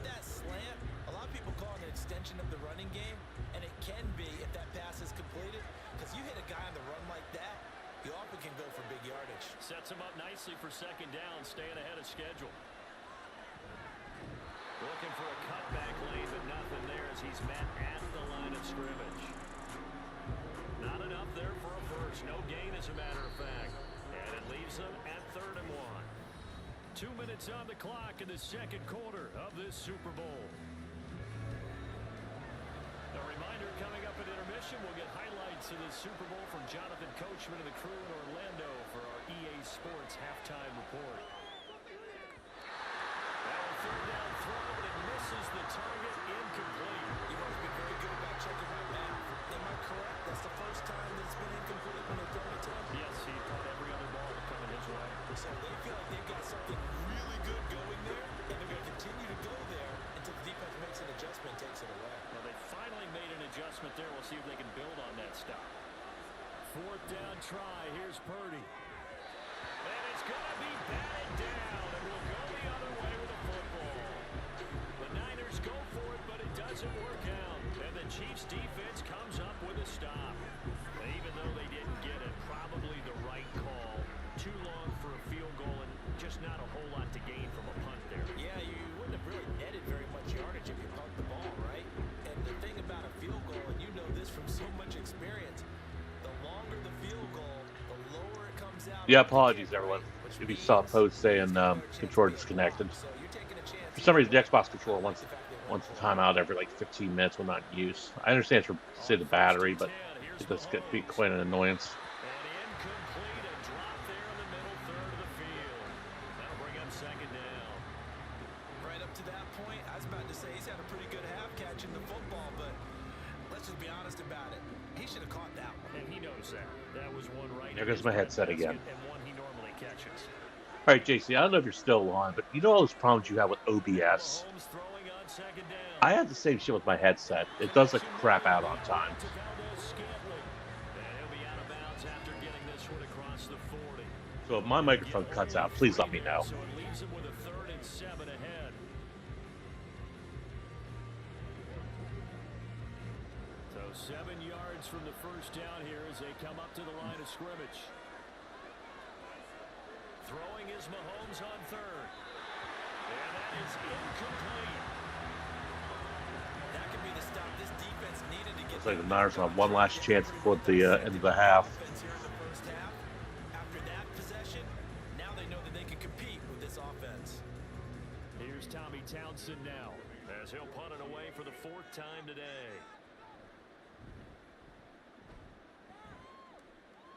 that slant. A lot of people call it an extension of the running game, and it can be if that pass is completed. Because you hit a guy on the run like that, you often can go for big yardage. Sets him up nicely for 2nd down, staying ahead of schedule. Looking for a cutback lane, but nothing there as he's met at the line of scrimmage. Not enough there for a first. No gain, as a matter of fact. And it leaves them at 3rd and 1. 2 minutes on the clock in the 2nd quarter of this Super Bowl. A reminder coming up at intermission, we'll get highlights of the Super Bowl from Jonathan Coachman and the crew in Orlando for our EA Sports halftime report. Now a 3rd down throw, but it misses the target, incomplete. You've always been very good about checking my math. Am I correct? That's the first time that it's been incomplete when they've thrown it to him? Yes, he caught every other ball coming his way. So they feel like they've got something really good going there, and they're going to continue to go there until the defense makes an adjustment and takes it away. Well, they finally made an adjustment there. We'll see if they can build on that stop. 4th down try. Here's Purdy. And it's going to be batted down, and we'll go the other way with the football. The Niners go for it, but it doesn't work out. And the Chiefs defense comes up with a stop. Even though they didn't get it, probably the right call. Too long for a field goal and just not a whole lot to gain from a punt Yeah, apologies, everyone. If you saw a post saying controller disconnected. For some reason, the Xbox controller wants the timeout every like 15 minutes when not in use. I understand it's for say the battery, but it does get be quite an annoyance. And incomplete, a drop there in the middle third of the field. That'll bring up second down. Right up to that point, I was about to say he's had a pretty good half catching the football, but let's just be honest about it. He should have caught that one. And he knows that. That was one right. There goes my headset again. And one he normally catches. All right, JC, I don't know if you're still on, but you know all those problems you have with OBS? I had the same shit with my headset. It does like crap out on time. So if my microphone cuts out, please let me know. So it leaves him with a 3rd and 7 ahead. So 7 yards from the first down here as they come up to the line of scrimmage. Throwing is Mahomes on 3rd. And that is incomplete. That could be the stop this defense needed to get. Looks like the Niners will have one last chance before the end of the half. After that possession, now they know that they can compete with this offense. Here's Tommy Townsend now as he'll punt it away for the 4th time today.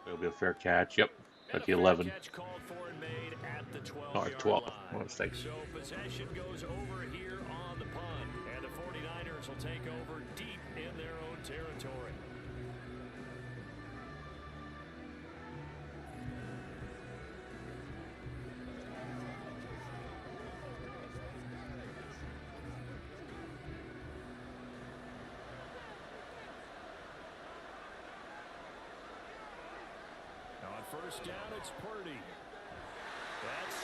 It'll be a fair catch. Yep. At the 11. Catch called for and made at the 12. Or 12. My mistake. So possession goes over here on the punt. And the 49ers will take over deep in their own territory. First down, it's Purdy.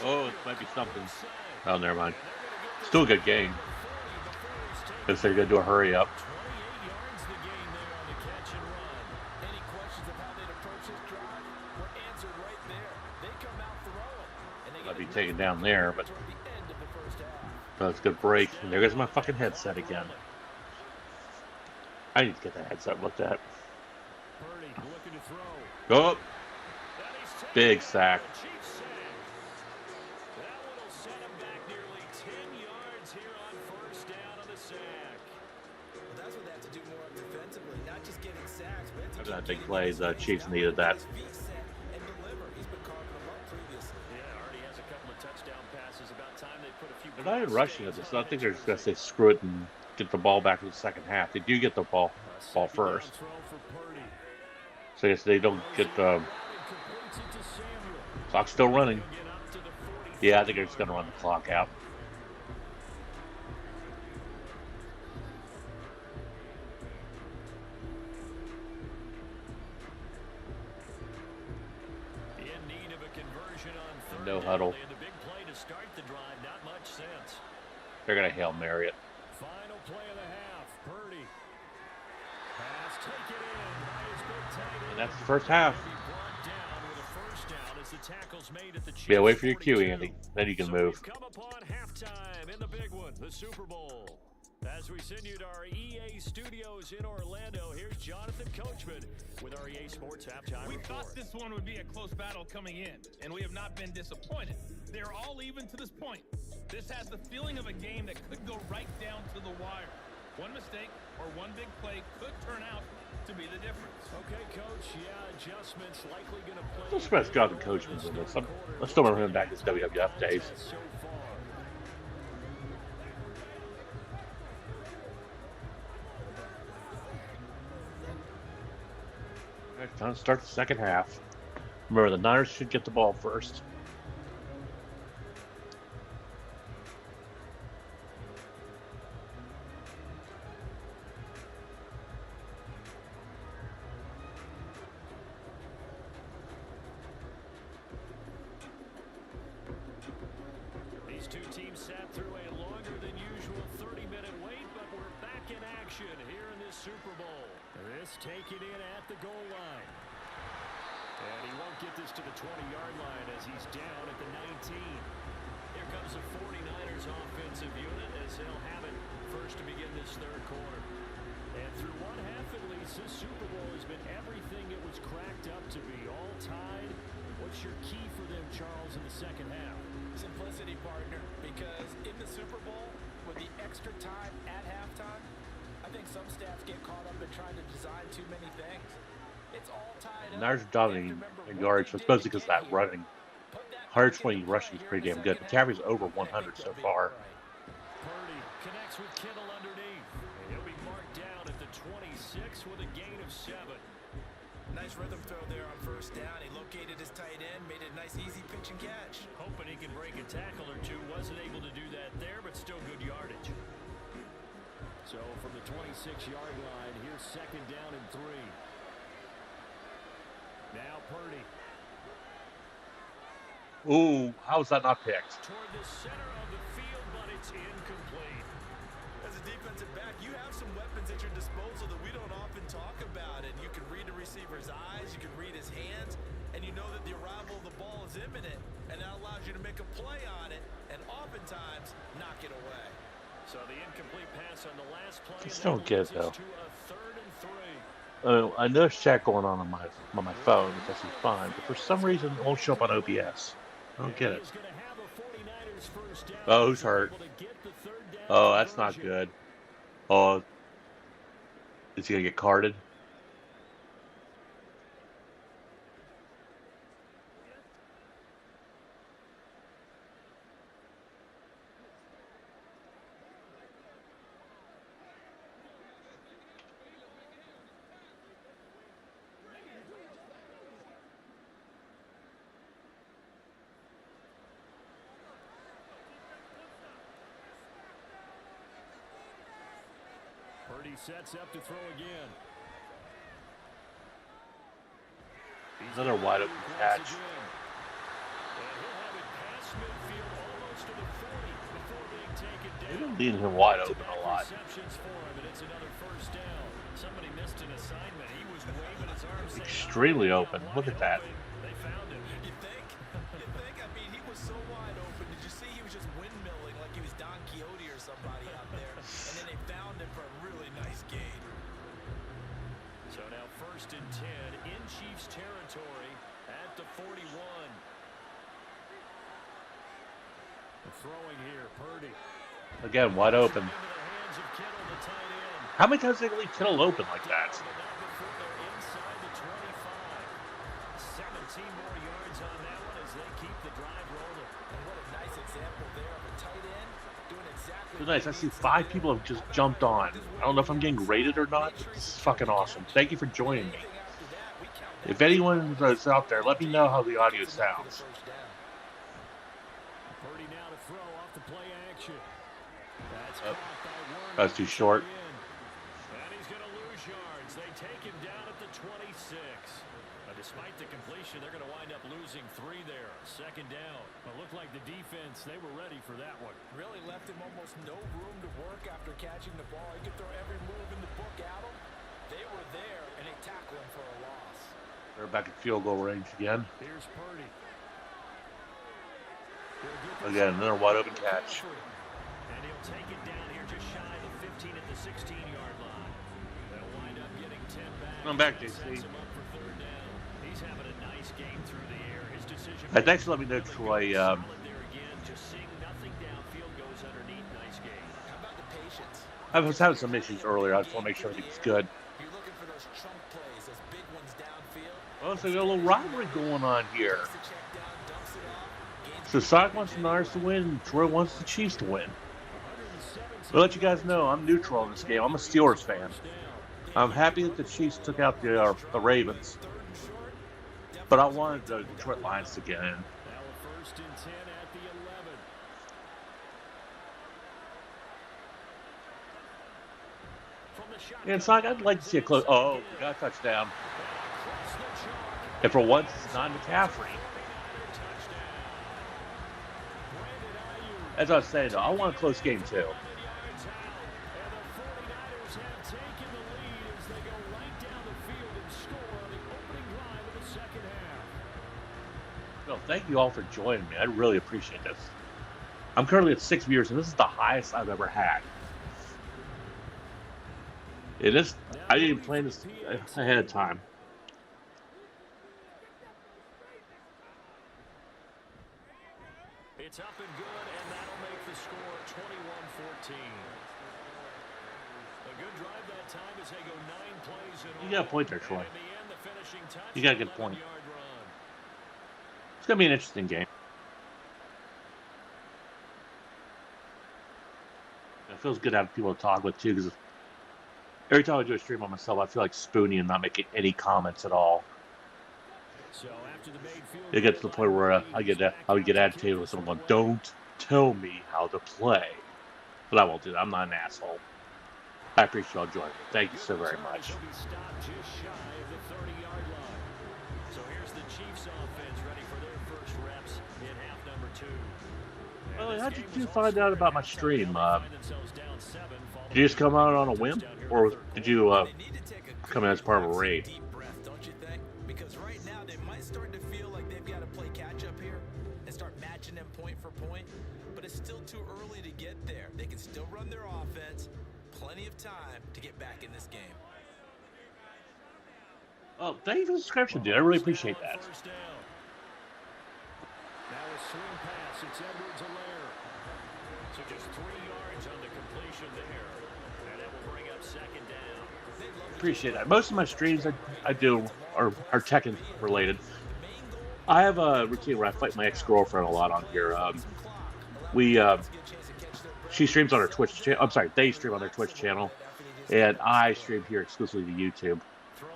Oh, it might be something. Oh, never mind. Still a good game. Guess they're going to do a hurry up. 28 yards the gain there on the catch and run. Any questions of how they'd approach this drive were answered right there. They come out throwing. And they Might be taken down there, but toward the end of the first half. that's a good break. And there goes my fucking headset again. I need to get that headset looked at. Purdy looking to throw. Go up. Big sack. That one will set him back nearly 10 yards here on first down on the sack. Well, that's what they have to do more of defensively, not just getting sacks, but After that big play, the Chiefs needed that. and deliver. He's been carving them up previously. Yeah, already has a couple of touchdown passes. About time they put a few. They're not even rushing at this. I think they're just going to say screw it and get the ball back in the second half. They do get the ball first. So I guess they don't get the clock's still running. Yeah, I think they're just going to run the clock out. In need of a conversion on third No down. huddle. They had the big play to start the drive. Not much sense. They're going to Hail Mary it. Final play of the half. Purdy. Pass taken in by his big tight end. And that's the first half. Be brought down with a first down as the tackle's made at the Yeah, wait for your 42. cue, Andy. Then you can So move. we've come upon halftime in the big one, the Super Bowl. As we send you to our EA studios in Orlando, here's Jonathan Coachman with our EA Sports halftime We report. thought this one would be a close battle coming in, and we have not been disappointed. They're all even to this point. This has the feeling of a game that could go right down to the wire. One mistake or one big play could turn out to be the difference. Okay, Coach. Yeah, adjustments likely going to play. I'm surprised Jonathan Coachman's in this. I still remember him back in his WWF days. So far. All right, time to start the second half. Remember, the Niners should get the ball first. These two teams sat through a longer than usual 30-minute wait, but we're back in action here in this Super Bowl. This taken in at the goal line. And he won't get this to the 20-yard line as he's down at the 19. Here comes the 49ers offensive unit as they'll have it first to begin this third quarter. And through one half at least, this Super Bowl has been everything it was cracked up to be. All tied. What's your key Super Bowl with the extra time at halftime, I think some staffs get caught up in trying to design too many things. It's all tied up. Niners are dominating in yards, so especially because of that running. 120 rushing is pretty damn good. McCaffrey's over 100 so far. Purdy connects with Kittle underneath. He'll be marked down at the 26 with a gain of 7. Nice rhythm throw there on first down. He located his tight end, made a nice easy pitch and catch. Hoping he can break a tackle or two. Wasn't able to do that there, but still good yardage. So from the 26-yard line, here's second down and 3. Now Purdy. Ooh, how is that not picked? Toward the center of the field, but it's incomplete. As a defensive back, you have some weapons at your disposal that we don't often talk about. And you can read the receiver's eyes, you can read his hands, and you know that the arrival of the ball is imminent. And that allows you to make a play on it, and oftentimes knock it away. So the incomplete pass on the last play. I just don't get it, though. To a 3rd and 3. I know there's chat going on my phone, which is fine, but for some reason it won't show up on OBS. I don't get it. Oh, who's hurt? Oh, that's not good. Oh, is he gonna get carded? Purdy sets up to throw again. Another wide open catch. And he'll have it past midfield almost to the 40 before being taken down. They've been leaving him wide open a lot. Receptions for him, and it's another first down. Somebody missed an assignment. He was waving his arms. Extremely open. Look at that. They found him. You think? I mean, he was so wide open. Did you see he was just windmilling like he was Don Quixote or somebody out there? And then they found him for a really nice gain. So now 1st and 10 in Chiefs territory at the 41. Throwing here, Purdy. Again, wide open. How many times did they leave Kittle open like that? Inside the 25. 17 more yards on that one as they keep the drive rolling. And what a nice example there of a tight end doing exactly. It's nice. I see 5 people have just jumped on. I don't know if I'm getting rated or not, but this is fucking awesome. Thank you for joining me. If anyone is out there, let me know how the audio sounds. Purdy now to throw off the play action. That's too short. And he's going to lose yards. They take him down at the 26. Despite the completion, they're going to wind up losing 3 there. Second down. It looked like the defense, they were ready for that one. Really left him almost no room to work after catching the ball. He could throw every move in the book at him. They were there, and they tackled him for a loss. They're back at field goal range again. Here's Purdy. Again, another wide open catch. And he'll take it down here just shy of the 15 at the 16-yard line. They'll wind up getting 10 back. Come back, JC. He's having a nice game through the air. His decision. Thanks for letting me know, Troy. Just seeing nothing downfield goes underneath. Nice game. How about the patience? I was having some issues earlier. I just want to make sure everything's good. You're looking for those chunk plays, those big ones downfield. Well, so we got a little rivalry going on here. So Sock wants the Niners to win, and Troy wants the Chiefs to win. I'll let you guys know I'm neutral in this game. I'm a Steelers fan. I'm happy that the Chiefs took out the Ravens, but I wanted the Detroit Lions to get in. Now a 1st and 10 at the 11. From the shotgun. And Sock, I'd like to see a close. Oh, we got a touchdown. And for once, it's not McCaffrey. As I was saying, though, I want a close game, too. No, thank you all for joining me. I really appreciate this. I'm currently at 6 viewers, and this is the highest I've ever had. It is. I didn't plan this ahead of time. It's up and good, and that'll make the the score 21-14. A good drive that time as they go 9 plays in all. You got a point there, Troy. And in the end, the finishing touch, You got a good point. 11-yard run. It's going to be an interesting game. It feels good to have people to talk with, too, because every time I do a stream on myself, I feel like Spoonie and not making any comments at all. So after the made field It gets to the point where I would get agitated with someone going, "Don't tell me how to play." But I won't do that. I'm not an asshole. I appreciate y'all joining me. Thank you so very much. He'll be stopped just shy of the 30-yard line. So here's the Chiefs offense ready for their first reps in half number 2. Well, how did you find out about my stream? Did you just come out on a whim, or did you come in as part of a raid? Deep breath, don't you think? Because right now they might start to feel like they've got to play catch up here and start matching them point for point. But it's still too early to get there. They can still run their offense. Plenty of time to get back in this game. Oh, thank you for the subscription, dude. I really appreciate that. First down. Now a swing pass. It's Edwards-Helaire. So just 3 yards on the completion there. And that will bring up second down. Appreciate that. Most of my streams I do are tech related. I have a routine where I fight my ex-girlfriend a lot on here. She streams on her Twitch channel. I'm sorry, they stream on their Twitch channel, and I stream here exclusively to YouTube.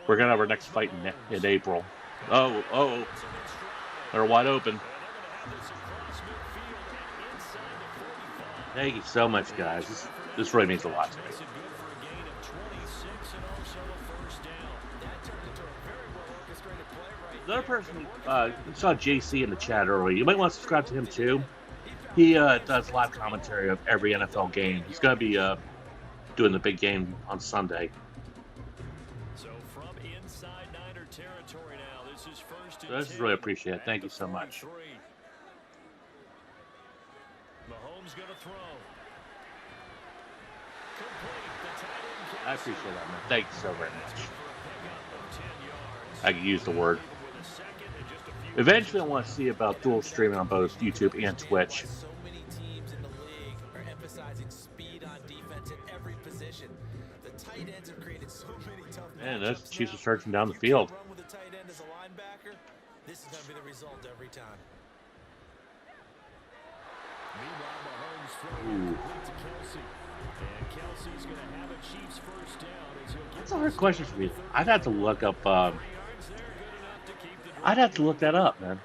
We're gonna have our next fight in April. Oh, they're wide open. Thank you so much, guys. This really means a lot to me. Another person saw JC in the chat earlier. You might want to subscribe to him too. He does live commentary of every NFL game. He's going to be doing the big game on Sunday. So from inside Niner territory now, this is first and 10. This is really appreciated. Thank you so much. Mahomes going to throw. I appreciate that, man. Thank you so very much. I can use the word. Eventually, I want to see about dual streaming on both YouTube and Twitch. So many teams in the league are emphasizing speed on defense at every position. The tight ends have created so many tough Man, those matchups Chiefs now. are searching down the field. Run with a tight end as a linebacker. This is going to be the result every time. Meanwhile, Mahomes throwing complete to Kelsey. And Kelsey's going to have a Chiefs first down as he'll get. That's a hard question for me. I'd have to look up. 3 yards there, good enough to keep the I'd have to look that up, man.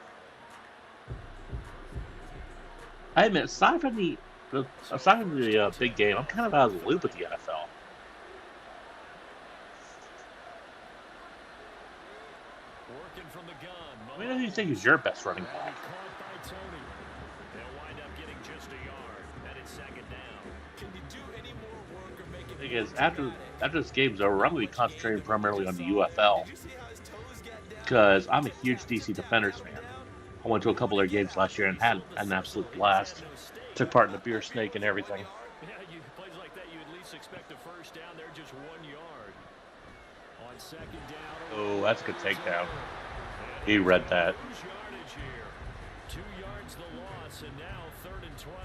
I admit, aside from the big game, I'm kind of out of the loop with the NFL. working from the gun. I mean, who do you think is your best running back? Caught by Tony. They'll wind up getting just a yard. And it's second down. Can you do any more work or make it The thing is, after this game's over, I'm going to be concentrating primarily on the UFL. Because I'm a huge DC Defenders fan. I went to a couple of their games last year and had an absolute blast. Took part in the beer snake and everything. Yeah, plays like that, you at least expect a first down. They're just 1 yard. On second down. Oh, that's a good takedown. He read that. Yardage here. 2 yards the loss, and now 3rd and 12.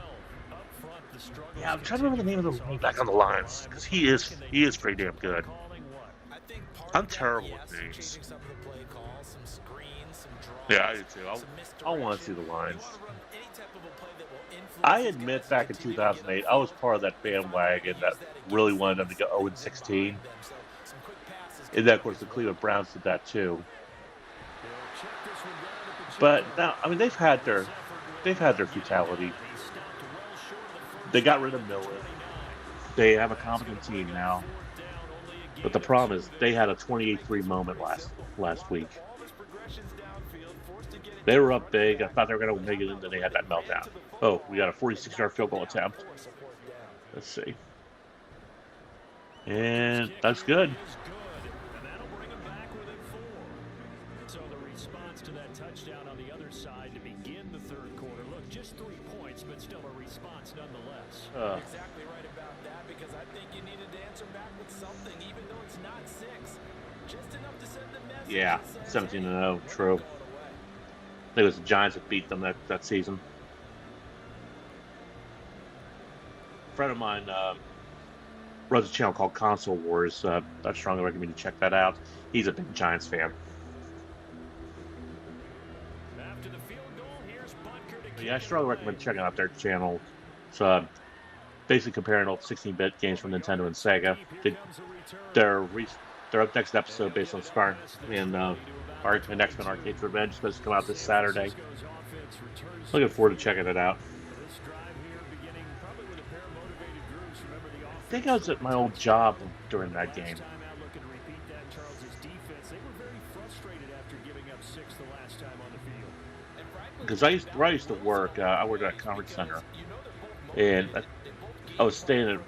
Up front, the struggle. Yeah, I'm trying to remember the name of the running back on the lines. Because he is pretty damn good. Calling what? I think part I'm of that, terrible yes, with names. changing some of the play calls, some screens, some draws, Yeah, I do too. some I want to see misdirection. the lines. You wanna run any type of a play that will influence I these admit guys back to in continue to get 2008, up I was front. part of that bandwagon that really wanted them to go 0-16. So some quick passes And then, of course, the Cleveland Browns did that too. They'll check this one down at the But check. now, I mean, they've had their futility. They stopped well short of the first They got rid of Miller. They have a competent team now. But the problem is, they had a 28-3 moment last week. all this progressions downfield, forced to get it They were up big. I thought they were going to make it, and then they had that meltdown. Oh, we got a 46-yard field goal attempt. Let's see. And that's good. is good, and that'll bring them back within 4. So the response to that touchdown on the other side to begin the third quarter. Look, just 3 points, but still a response nonetheless. Exactly right about that, because I think you needed to answer back with something, even though it's not 6. Just enough to send the message. Yeah, that says, 17-0, "Hey, true. throw it away." I think it was the Giants that beat them that season. friend of mine runs a channel called Console Wars. I strongly recommend you check that out. He's a big Giants fan. After the field goal, here's Butker to Yeah, I kick it strongly away. recommend checking out their channel. It's basically comparing old 16-bit games from Nintendo and Sega. Their up next episode based on Scar and X-Men Arcade Revenge is supposed to come out this Saturday. Looking forward to checking it out. I think I was at my old job during that game. Because where I used to work, I worked at a conference center, and I was staying in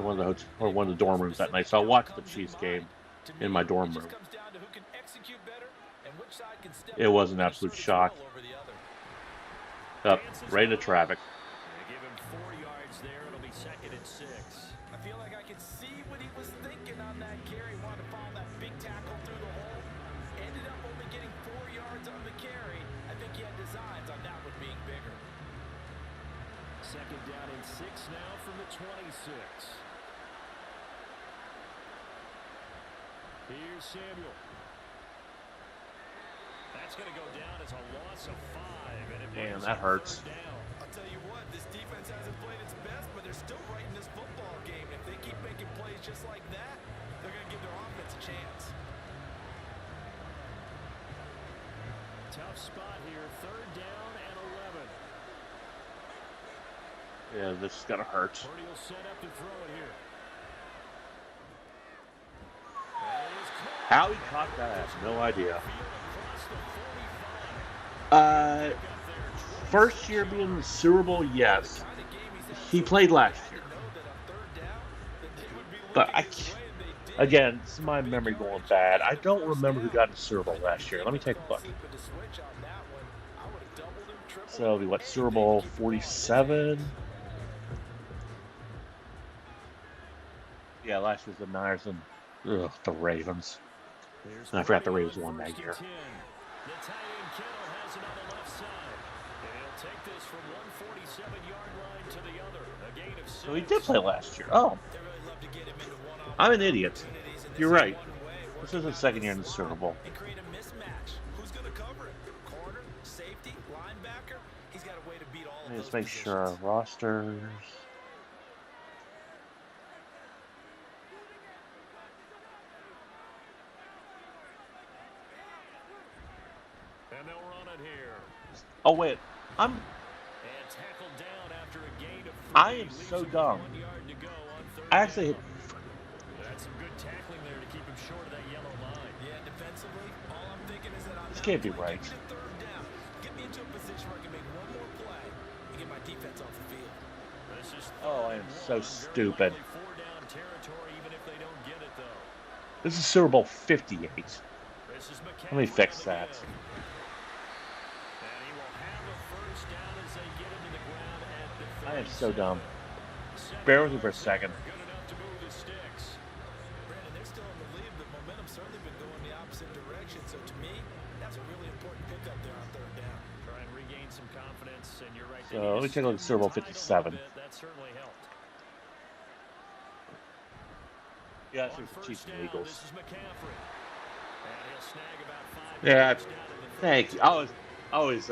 one of the dorm rooms that night, so I watched the Chiefs game in my dorm room. It was an absolute shock. Up right into traffic. Give him 4 yards there. It'll be 2nd and 6. I feel like I can see what he was thinking on that carry. Wanted to follow that big tackle through the hole. Ended up only getting 4 yards on the carry. I think he had designs on that one being bigger. 2nd down and 6 now from the 26. Here's Samuel. That's going to go down as a loss of 5. And it Man, brings that up hurts. 3rd down. I'll tell you what, this defense hasn't played its best, but they're still right in this football game. If they keep making plays just like that, they're going to give their offense a chance. Tough spot here. 3rd down and 11. Yeah, this is gonna hurt. Purdy will set up to throw it here. How he caught that, I have no idea. First year being in the Super Bowl, yes. He played last year. But again, this is my memory going bad. I don't remember who got in the Super Bowl last year. Let me take a look. So it'll be what, Super Bowl 47? Yeah, last year's the Niners and the Ravens. And I forgot the Ravens won that year. So he did play last year. Oh. I'm an idiot. You're right. This is his 2nd year in the Super Bowl. Let me just make sure our rosters. And they'll run it here. Oh wait, And tackled down after a gain of 3. I am so dumb. 1 yard to go on 3rd I actually down. That's some good tackling there to keep him short of that yellow line. Yeah, defensively, all I'm thinking is that This can't be right. Get me to 3rd down. Get me into a position where I can make one more play and get my defense off the field. This is Oh, I am so stupid. 4 down territory, even if they don't get it though. This is Super Bowl 58. This is Let me fix that. And he will have a 1st down as they get into the ground at the I am so dumb. 37. Bear with me for a second. Good enough to move the sticks. Brandon, they're still in the lead, but momentum's certainly been going the opposite direction. So to me, that's a really important pickup there on 3rd down. Try and regain some confidence, and you're right. So let me take a look at Super Bowl 57. That certainly helped. Yeah, it's On the 1st Chiefs and down, Eagles. This is McCaffrey. And he'll snag about 5 Yeah, yards down to the thank you. I always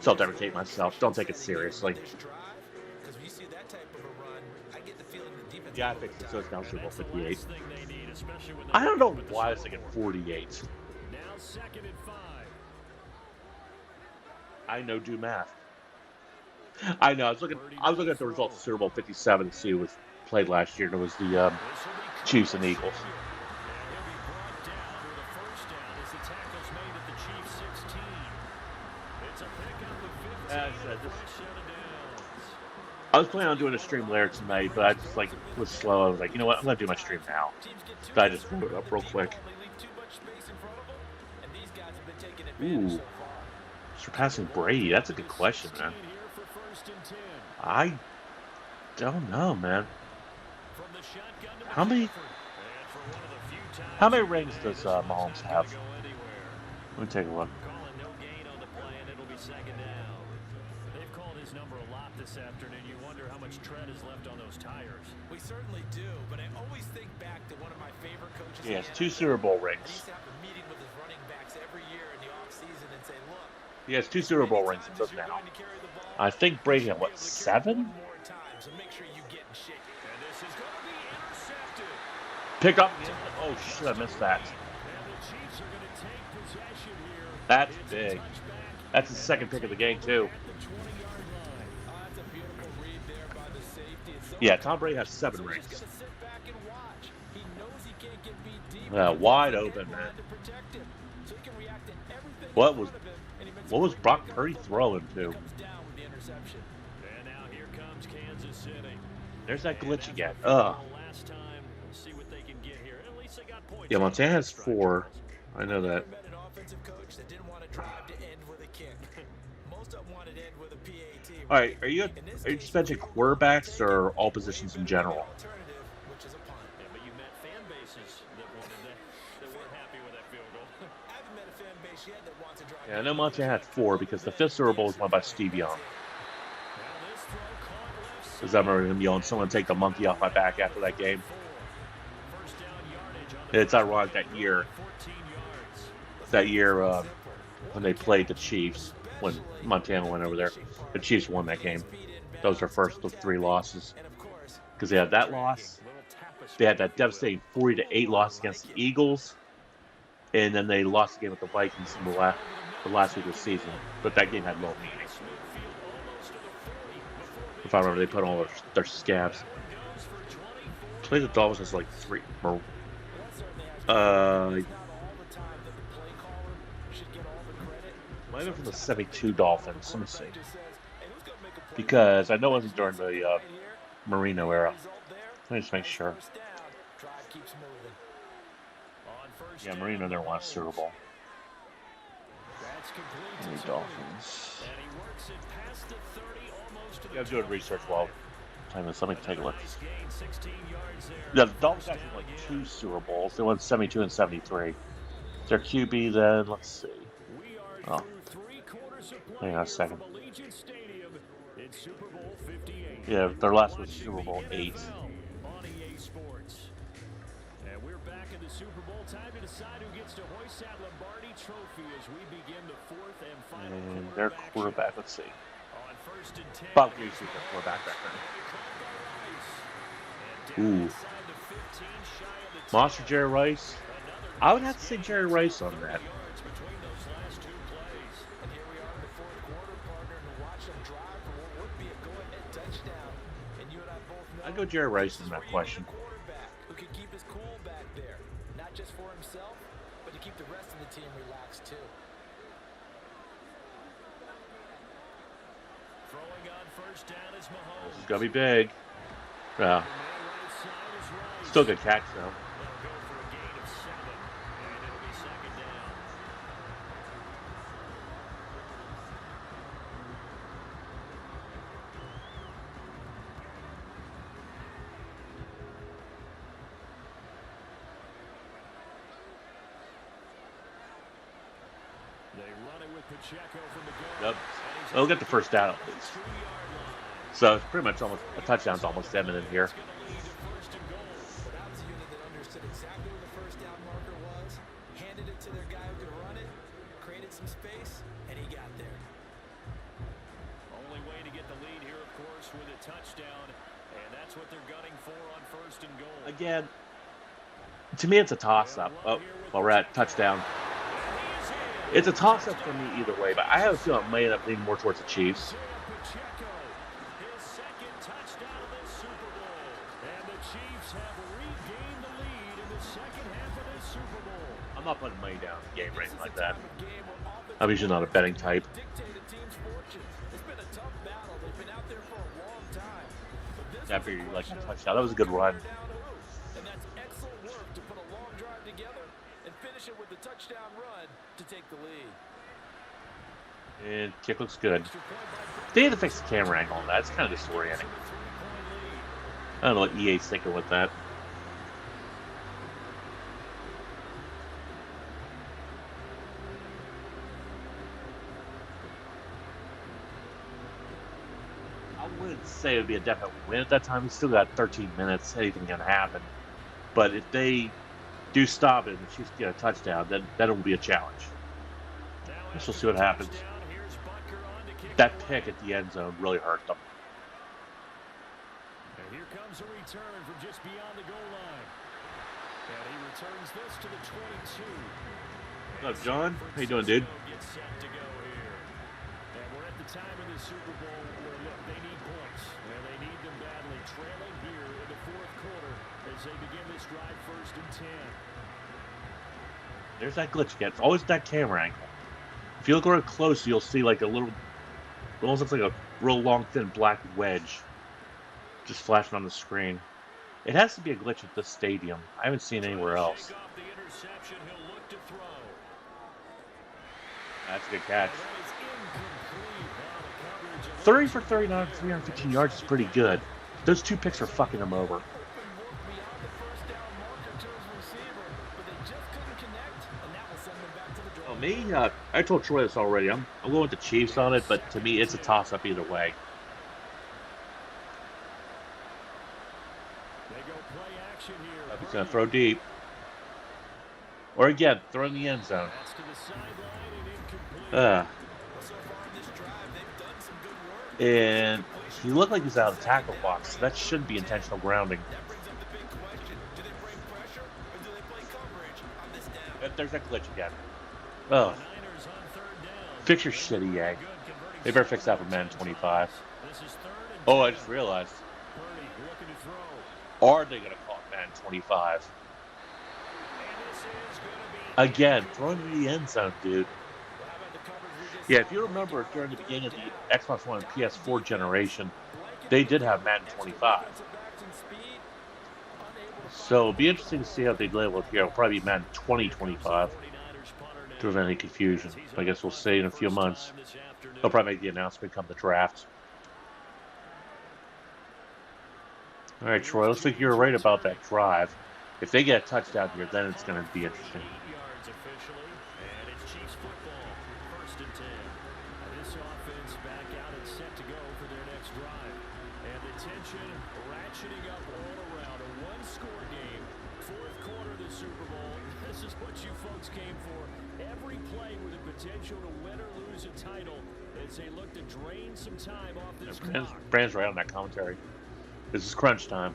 self-deprecate myself. Don't take it seriously. Because when you see that type of a run, I get the feeling the defense. Yeah, I fixed it, so it's now Super Bowl That's the 58. last thing they need, especially when I don't know they're why I was thinking 48. Now 2nd and 5. I know do math. I know. I was looking at the results of Super Bowl 57 to see who was played last year, and it was the Chiefs and Eagles. And he'll be brought down with a 1st down as the tackle's made at the Chiefs 16. It's a pickup of 15 Yeah, and a fresh set of downs. I was planning on doing a stream later tonight, but I just was slow. I was like, you know what? I'm gonna do my stream now. So I just wrote it up real quick. Ooh, surpassing Brady. That's a good question, man. Here for 1st and 10. I don't know, man. From the shotgun to How many McCaffrey. And for one of the few times How many in rings today, does this one's Mahomes not have? gonna go anywhere. Let me take a look. Calling no gain on the play, and it'll be 2nd down. They've called his his number a lot this afternoon. You wonder how much tread is left on those tires. We certainly do, but I always think back to one of my favorite coaches. He has 2 Super Bowl rings. He used to have a meeting with his running backs every year in the offseason and say, look. He has 2 Super Bowl rings and does now. I think Brady had, what, 7? So make sure you get in shape. And this is going to be intercepted. Pick up. Oh, shit, I missed that. And the Chiefs are going to take possession here. That's big. That's his second pick of the game, too. That's a beautiful read there by the safety. Yeah, Tom Brady has 7 rings. He's gonna sit back and watch. He knows he can't get beat deep. Wide open, man. So he can react to everything What in was front of him, and he makes what was Brock Purdy throwing to? comes down with the interception. And now here comes Kansas City. There's that glitch again. Last time, see what they can get here. At least they got points. Yeah, Montana has 4. I know that. Never met an offensive coach that didn't want to drive to end with a kick. Most of them wanted to end with a PAT. All right, are you just mentioning quarterbacks or all positions in general? Alternative, which is a punt. Yeah, but you met fan bases that wanted that weren't happy with that field goal. I haven't met a fan base yet that wants to drive. Yeah, I know Montana had 4 because the 5th Super Bowl was won by Steve Young. Now this throw caught left Because I remember him yelling, "Someone take the monkey off my back" after that game. first down yardage on the It's ironic that year 14 yards. When they played the Chiefs, when Montana went over there, the Chiefs won that game. That was their first of 3 losses. Because they had that loss, they had that devastating 40-8 loss against the Eagles, and then they lost the game with the Vikings in the last week of the season. But that game had low meaning. If I remember, they put all their scabs. Played the Dolphins as like 3. Might have been from the 72 Dolphins. Let me see. Because I know it wasn't during the Marino era. Let me just make sure. Yeah, Marino never won a Super Bowl. The Dolphins. Yeah, I'm doing research while time this. Let me take a look. Yeah, the Dolphins actually won like 2 Super Bowls. They won 72 and 73. Their QB then, let's see. Oh. Hang on a second. Yeah, their last was Super Bowl 8. And we're back in the Super Bowl. Time to decide who gets to hoist that Lombardi trophy as we begin the 4th and final And their quarterback, let's see. On 1st and 10. Bob Greasy, their quarterback back then. Ooh. Monster Jerry Rice. I would have to say Jerry Rice on that. I'd go Jerry Rice in that question. Who can keep his cool back there, not just for himself, but to keep the rest of the team relaxed too. Throwing on first down is Mahomes. This is gonna be big. Yeah. Still good catch though. They'll go for a gain of 7, and it'll be 2nd down. They run it with Pacheco from the goal. Yep. They'll get the first down at least. So it's pretty much almost a touchdown's almost imminent here. But that was a unit that understood exactly where the first down marker was, handed it to their guy who could run it, created some space, and he got there. Only way to get the lead here, of course, with a touchdown, and that's what they're gunning for on 1st and goal. Again, to me it's a toss-up. Oh, well, we're at touchdown. It's a toss-up for me either way, but I have a feeling it may end up leaning more towards the Chiefs. Pacheco, his 2nd touchdown of this Super Bowl, and the Chiefs have regained the lead in the 2nd half of this Super Bowl. I'm not putting money down in a game or anything like that. I'm usually not a betting type. Dictated team's fortunes. It's been a tough battle. They've been out there for a long time. But this After you like a touchdown, that was a good run. And that's excellent work to put a long drive together and finish it with the touchdown run to take the lead. And kick looks good. They had to fix the camera angle on that. It's kind of disorienting. I don't know what EA's thinking with that. wouldn't say it would be a definite win at that time. We still got 13 minutes. Anything can happen. But if they do stop it and the Chiefs get a touchdown, then that will be a challenge. We'll see what happens. That pick at the end zone really hurt them. And here comes a return from just beyond the goal line. And he returns this to the 22. What's up, John? How you doing, dude? Gets set to go here. And we're at the time in the Super Bowl where, look, they need points. And they need them badly. Trailing here in the fourth quarter as they begin this drive 1st and 10. There's that glitch again. It's always that camera angle. If you look real close, you'll see like a little, it almost looks like a real long, thin black wedge just flashing on the screen. It has to be a glitch at this stadium. I haven't seen anywhere else. That's a good catch. 30 for 39, 315 yards is pretty good. Those 2 picks are fucking him over. Oh, me? I told Troy this already. I'm going with the Chiefs on it, but to me, it's a toss-up either way. He's going to throw deep. Or again, throw in the end zone. And he looked like he's out of the tackle box. So that should be intentional grounding. There's that glitch again. Oh. Fix your shit, EA. They better fix that for Madden 25. Oh, I just realized. Are they going to call it Madden 25? Again, throw into the end zone, dude. Yeah, if you remember during the beginning of the Xbox One and PS4 generation, they did have Madden 25. So it'll be interesting to see how they label it here. It'll probably be Madden 2025 to prevent any confusion. I guess we'll see in a few months. They'll probably make the announcement come the draft. All right, Troy, looks like you were right about that drive. If they get a touchdown here, then it's going to be interesting. Brand's right on that commentary. This is crunch time.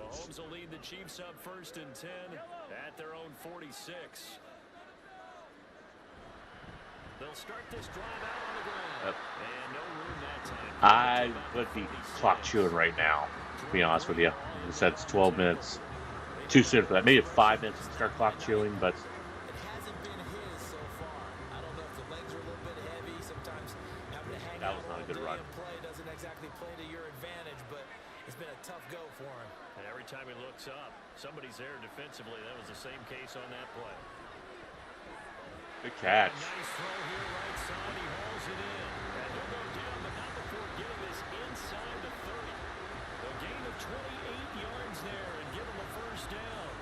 Mahomes will lead the Chiefs up 1st and 10 at their own 46. They'll start this drive out on the ground. And no room that time. I would be clock chewing right now, to be honest with you. You said it's 12 minutes. Too soon for that. Maybe 5 minutes to start clock chewing, but that was not a good run. Doesn't exactly play to your advantage, but it's been a tough go for him. And every time he looks up, somebody's there defensively. That was the same case on that play. Good catch. Nice throw here right side. He hauls it in. And he'll go down, but not before getting this inside the 30. A gain of 28 yards there and give him a 1st down.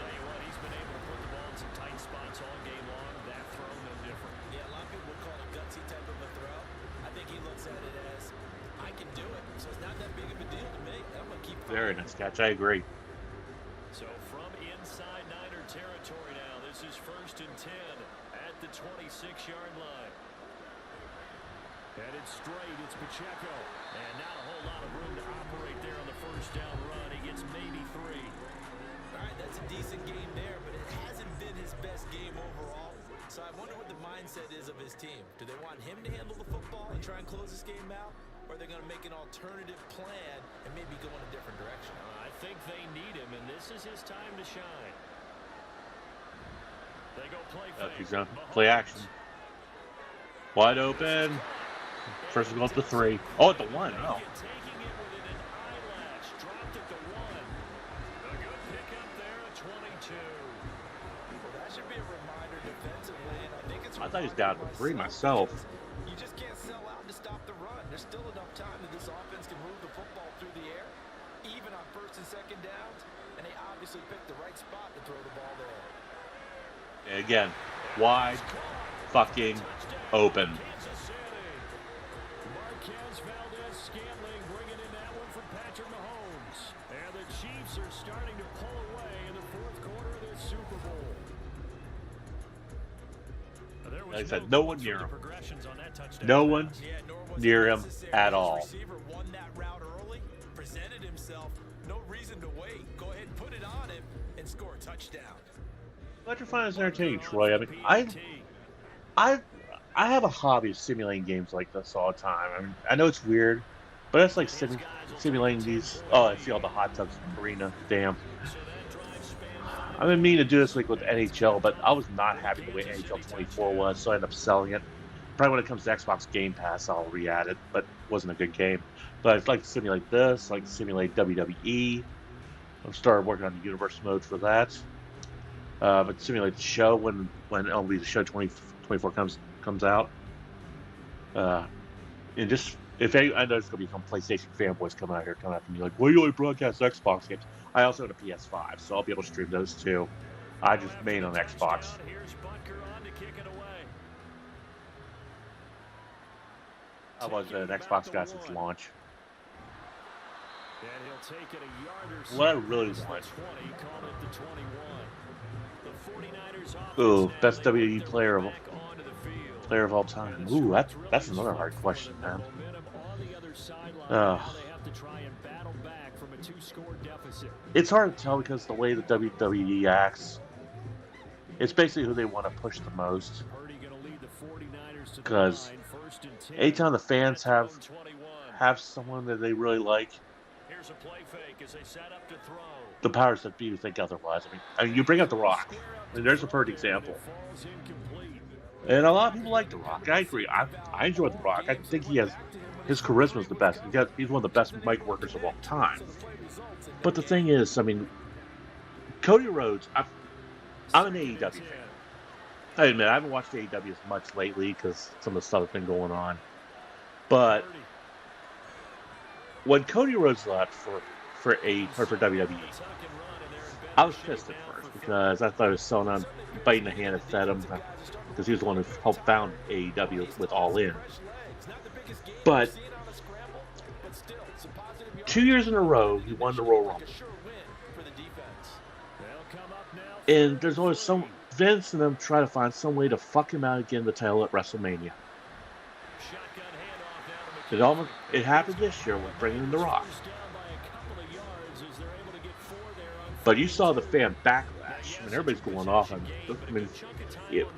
Tell you what, he's been able to put the ball in some tight spots all game long. That throw, no different. Yeah, a lot of people would call it a gutsy type of a throw. I think he looks at it as, I can do it, so it's not that big of a deal to me. I'm going to keep fighting. Very nice catch. I agree. So from inside Niner territory now, this is 1st and 10 at the 26-yard line. Headed straight, it's Pacheco. And not a whole lot of room to operate there on the 1st down run. He gets maybe 3. All right, that's a decent game there, but it hasn't been his best game overall. So I wonder what the mindset is of his team. Do they want him to handle the football and try and close this game out? Or are they going to make an alternative plan and maybe go in a different direction? I think they need him, and this is his time to shine. They go play fake. He's going to play action. Wide open. First one goes to 3. Oh, at the 1. Oh. Taking it within an eyelash. Dropped at the 1. A good pickup there at 22. Well, that should be a reminder defensively, and I think it's I thought he was down to 3 myself. You just can't sell out to stop the run. There's still enough time that this offense can move the football through the air, even on 1st and 2nd downs, and they obviously picked the right spot to throw the ball there. And again, wide fucking open. Like I said, no one near him. Progressions on that touchdown No one pass. Yeah, nor was near it him necessary. at His all. receiver won that route early, presented himself, no reason to wait. Go ahead and put it on him and score a touchdown. Glad you find this entertaining, Troy. I mean, I have a hobby of simulating games like this all the time. I mean, I know it's weird, but it's like simulating these. Oh, I see all the hot tubs in the arena. Damn. I've been meaning to do this like with NHL, but I was not happy the way NHL 24 was, so I ended up selling it. Probably when it comes to Xbox Game Pass, I'll re-add it, but it wasn't a good game. But I'd like to simulate this, like to simulate WWE. I've started working on the universe mode for that. But simulate the show when only the show 2024 comes out. And just if any, I know there's gonna be some PlayStation fanboys coming after me like, well, you only broadcast Xbox games. I also have a PS5, so I'll be able to stream those too. I just main on Xbox. I was an Xbox guy since launch. What I really want. Ooh, best WWE player of all time. Ooh, that's another hard question, man. It's hard to tell because the way the WWE acts, it's basically who they want to push the most. Because anytime the fans have someone that they really like, the powers that be who think otherwise. I mean, you bring up The Rock. I mean, there's a perfect example. And a lot of people like The Rock. I agree. I enjoy The Rock. I think his charisma is the best. He's one of the best mic workers of all time. But the thing is, I mean, Cody Rhodes, I'm an AEW fan. I admit, I haven't watched AEW as much lately because some of the stuff that's been going on. But when Cody Rhodes left for WWE, I was pissed at first because I thought he was selling on biting the hand that fed him because he was the one who helped found AEW with All In. But 2 years in a row, he won the Royal Rumble. And there's always Vince and them try to find some way to fuck him out again the title at WrestleMania. It happened this year with bringing in The Rock. But you saw the fan backlash. I mean, everybody's going off on. I mean,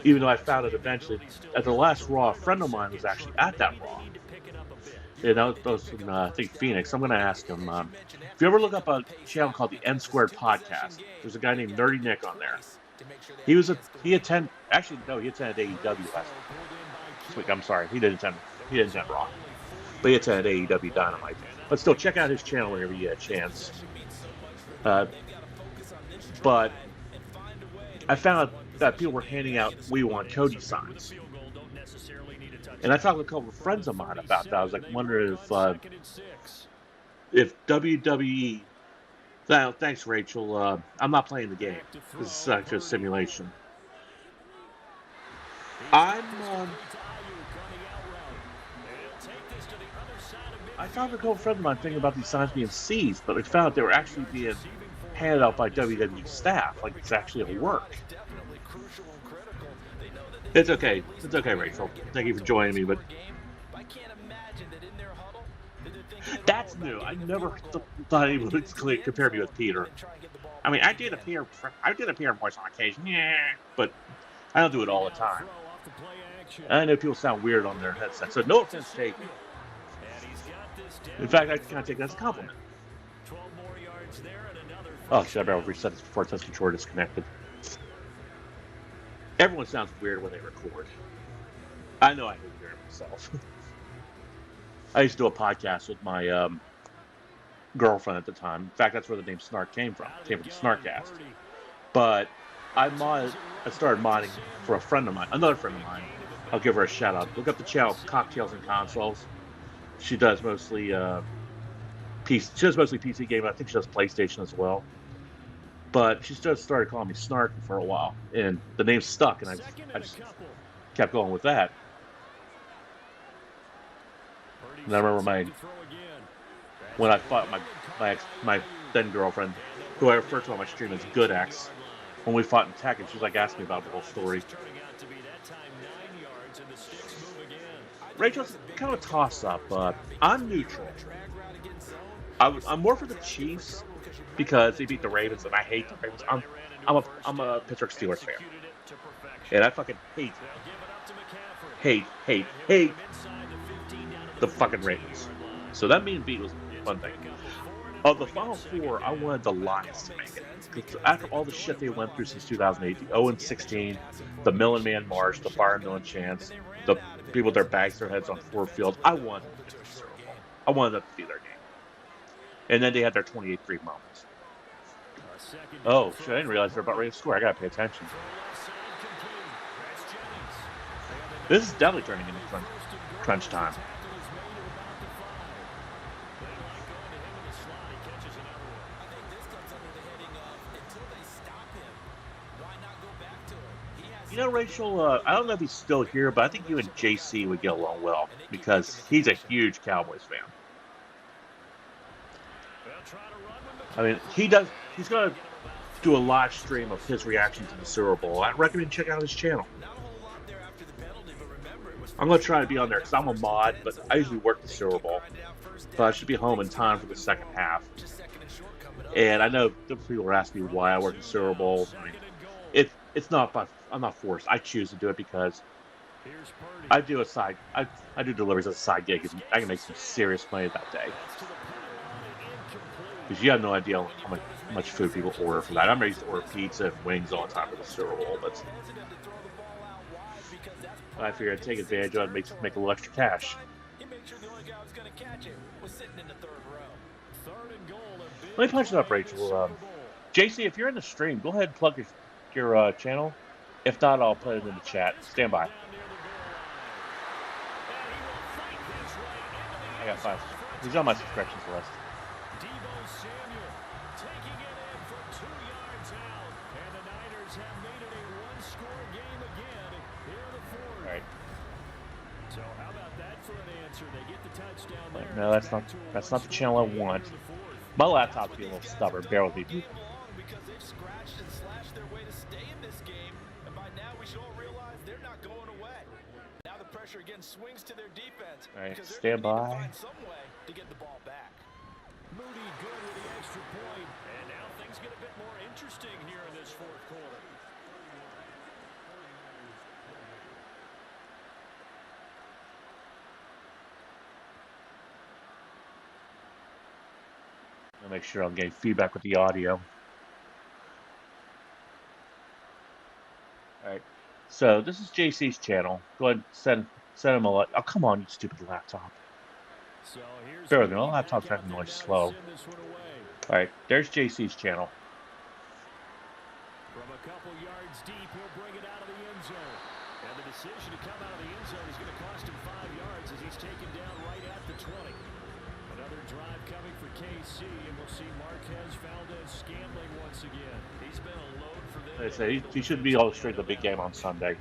even though I found it eventually at the last Raw, a friend of mine was actually at that Raw. And that was in, I think, Phoenix. I'm going to ask him. If you ever look up a channel called the N Squared Podcast, there's a guy named Nerdy Nick on there. He attended AEW last week. I'm sorry, he didn't attend Raw, but he attended AEW Dynamite. But still, check out his channel whenever you get a chance. But I found out that people were handing out "We Want Cody" signs, and I talked with a couple of friends of mine about that. I was like, wondering if WWE. Well, thanks, Rachel. I'm not playing the game. This is actually a simulation. I talked to a couple friends of mine thinking about these signs being seized, but I found out they were actually being handed out by WWE staff. Like it's actually a work. It's okay. It's okay, Rachel. Thank you for joining me, but that's new. I never thought anyone would compare me with Peter. I mean, I did appear in voice on occasion, yeah, but I don't do it all the time. I know people sound weird on their headset, so no offense taken. In fact, I kind of take that as a compliment. Oh, shit, I better reset this before test controller disconnected. Everyone sounds weird when they record. I know I hate hearing myself. I used to do a podcast with my girlfriend at the time. In fact, that's where the name Snark came from. It came from Snarkcast. But I started modding for a friend of mine, another friend of mine. I'll give her a shout out. Look up the channel Cocktails and Consoles. She does mostly PC gaming. I think she does PlayStation as well. But she just started calling me Snark for a while, and the name stuck, and I just kept going with that. And I remember when I fought my then girlfriend, who I refer to on my stream as Good X, when we fought in Tekken, she was like asking me about the whole story. the sticks move again. Rachel's kind of a toss-up, but I'm neutral. I'm more for the Chiefs because they beat the Ravens, and I hate the Ravens. I'm a Pittsburgh Steelers fan, and I fucking hate the fucking Ravens. So that mean beat was one thing. Of the Final Four, I wanted the Lions to make it. Because after all the shit they went through since 2008, the 0-16, the Million Man March, the Fire Million Chance, the people with their bags their heads on Ford Field, I wanted them to get to the Super Bowl. I wanted that to be their game. And then they had their 28-3 moment. Oh, shit, I didn't realize they're about ready to score. I gotta pay attention. This is definitely turning into crunch time. You know, Rachel, I don't know if he's still here, but I think you and JC would get along well because he's a huge Cowboys fan. I mean, he's going to do a live stream of his reaction to the Super Bowl. I recommend check out his channel. I'm going to try to be on there because I'm a mod, but I usually work the Super Bowl. But I should be home in time for the second half. And I know people are asking me why I work the Super Bowl. I mean, it's not, I'm not forced. I choose to do it because I do I do deliveries as a side gig, and I can make some serious money that day. Because you have no idea how much food people order for that. I'm ready to order pizza and wings all the time for the Super Bowl, but I figured I'd take advantage of it and make a little extra cash. Let me punch it up, Rachel. JC, if you're in the stream, go ahead and plug your channel. If not, I'll put it in the chat. Stand by. I got 5. He's on my subscriptions list. All right. So how about that for an answer? They get the touchdown there. No, that's not the channel I want. My laptop's being a little stubborn. Bear with me, people. Because they've scratched and slashed their way to stay in this game, and by now we should all realize they're not going away. Now the pressure again swings to their defense. All right, because stand they're by. find some way to get the ball back. Moody good with the extra point, and now things get a bit more interesting here in this fourth quarter. I'll make sure I'm getting feedback with the audio. All right. So this is JC's channel. Go ahead and send him a like. Oh, come on, you stupid laptop. So here's Bear with me. My laptop's acting really slow. All right. There's JC's channel. From a couple yards deep, he'll bring it out of the end zone. And the decision to come out of the end zone is going to cost him 5 yards as he's taken down right at the 20. Another drive coming for KC, and we'll see Marquez Valdez-Scantling once again. He's been a load for them. Like I say, he should be all straight to the big game on Sunday.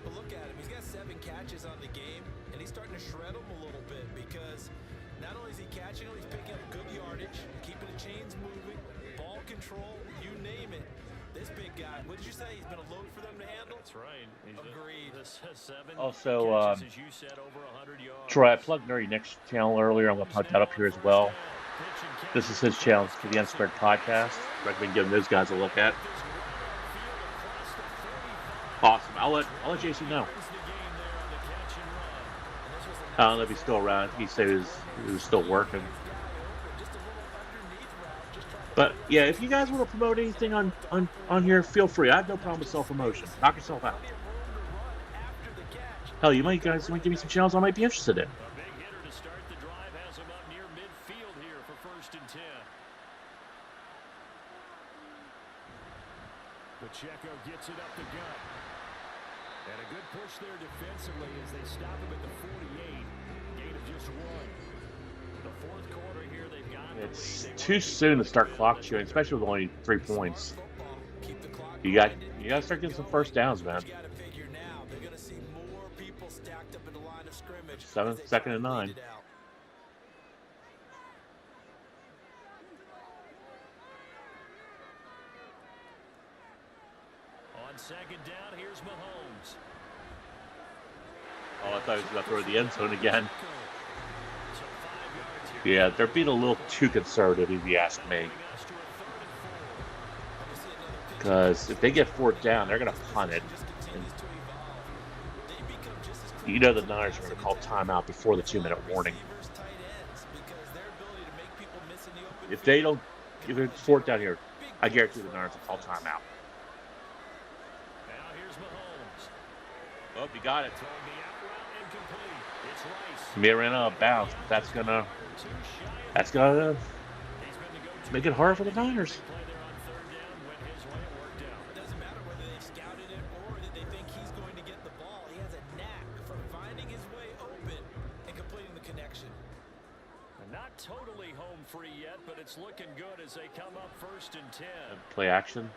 But look at him. He's got 7 catches on the game, and he's starting to shred them a little bit because not only is he catching them, he's picking up good yardage, keeping the chains moving, ball control, you name it. This big guy, what did you say? He's been a load for them to handle? That's right. Agreed. Also, Troy, I plugged Nerdy Nick's channel earlier. I'm going to plug that up here as well. This is his channel for the Unsquared Podcast. Recommend giving those guys a look at. Awesome. I'll let JC know. I don't know if he's still around. He said he was still working. But yeah, if you guys want to promote anything on here, feel free. I have no problem with self-promotion. Knock yourself out. Hell, you guys might give me some channels I might be interested in. A big hitter to start the drive has him up near midfield here for 1st and 10. Pacheco gets it up the gut. And a good push there defensively as they stop him at the 48. Gain of just 1. The fourth quarter here, they've got It's too soon to start clock chewing, especially with only 3 points. You got to start getting some first downs, man. 2nd and 9. On 2nd down, here's Mahomes. Oh, I thought he was going to throw the end zone again. Yeah, they're being a little too conservative, if you ask me. Because if they get fourth down, they're going to punt it. And you know the Niners are going to call timeout before the 2-minute warning. If they don't, if it's fourth down here, I guarantee the Niners will call timeout. Oh, you got it. He may have ran out of bounds, but that's gonna make it hard for the Niners. Doesn't matter whether they scouted it or that they think he's going to get the ball. He has a knack for finding his way open and completing the connection. Not totally home free yet, but it's looking good as they come up 1st and 10. Play action.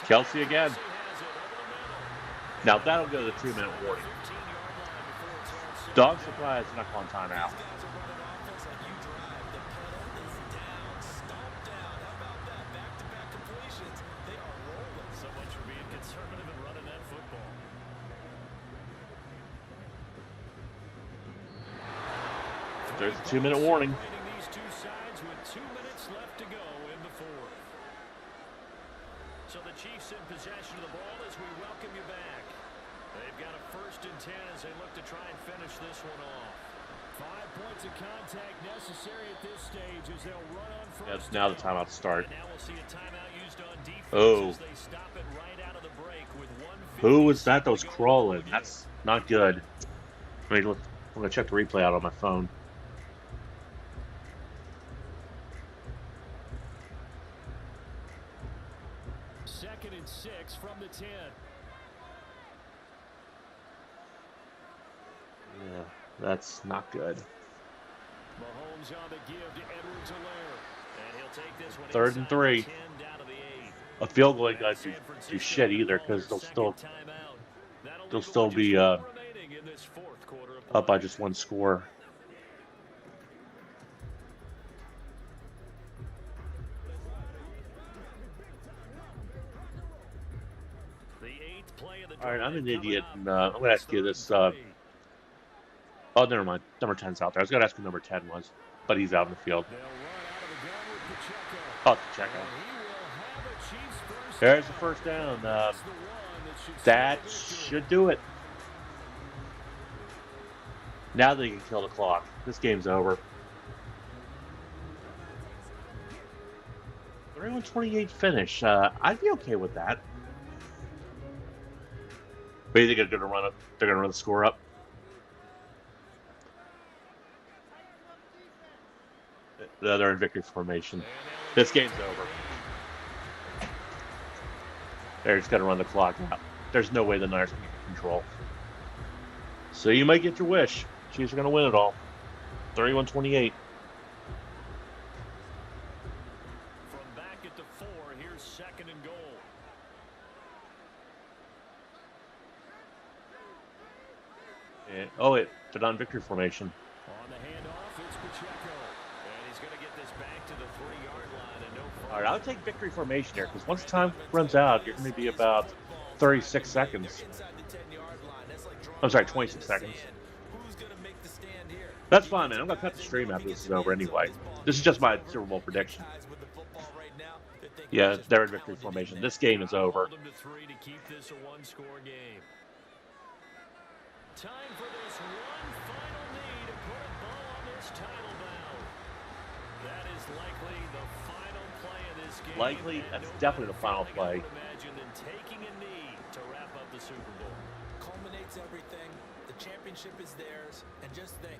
Kelsey again. Now that'll go to the 2-minute warning. Dog surprise, not calling timeout. So much for being conservative and running that football. There's a 2-minute warning. These two sides with 2 minutes left to go in the 4th. So the Chiefs in possession of the ball as we welcome you back. They've got a 1st and 10 as they look to try and finish this one off. 5 points of contact necessary at this stage as they'll run on first. That's now the timeout to start. And now we'll see a timeout used on defense Oh. as they stop it right out of the break with 1:50. Who was that was crawling? That's not good. Wait, look, I'm going to check the replay out on my phone. Second and 6 from the 10. Yeah, that's not good. Mahomes on the give to Edwards-Helaire. And he'll take this one 3rd and 3. 10 down to the 8. A field goal ain't going to do shit either because they'll still be up by just one score. All right, I'm an idiot, and I'm going to ask you this. Oh, never mind. Number 10's out there. I was going to ask who number 10 was, but he's out in the field. Oh, Pacheco. There's the 1st down. That should do it. Now they can kill the clock. This game's over. 31-28 finish. I'd be okay with that. But you think they're going to run it? They're going to run the score up. They're in victory formation. This game's over. They're just going to run the clock out. There's no way the Niners can get control. So you might get your wish. Chiefs are going to win it all. 31-28. From back at the 4, here's 2nd and goal. Oh, they're not in victory formation. On the handoff, it's Pacheco. And he's going to get this back to the 3-yard line and no All right, I'll take victory formation here because once time runs out, you're going to be about 36 seconds. I'm sorry, 26 seconds. That's fine, man. I'm going to cut the stream after this is over anyway. This is just my Super Bowl prediction. Yeah, they're in victory formation. This game is over. To keep this a one-score game. Time for this one final knee to put a bow on this title bout. That is likely the final play of this game. Likely, that's definitely the final play. Imagine them taking a knee to wrap up the Super Bowl. Culminates everything. The championship is theirs, and just think,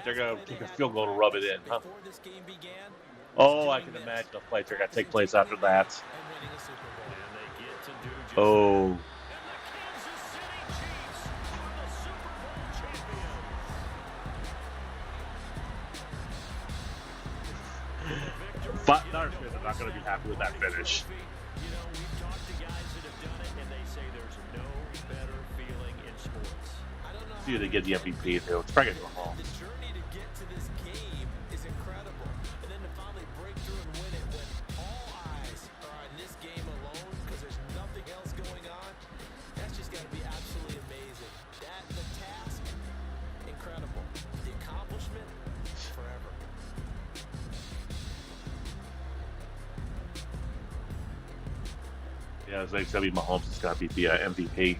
They're going to kick a field goal to rub it in, huh? before this game began, Oh, I can imagine the fights are going to take place after that. and winning a Super Bowl. And they get to do just Oh. that. And the Kansas City Chiefs are the Super Bowl champions. But Niners fans are not going to be happy with that finish. You know, we've talked to guys that have done it, and they say there's no better feeling in sports. I don't know See if they get the MVP, too. It's probably going to go home. the journey to get to this game is incredible. And then to finally break through and win it when all eyes are on this game alone because there's nothing else going on, that's just got to be absolutely amazing. Yeah, it's like gotta be Mahomes. It's gotta be the MVP.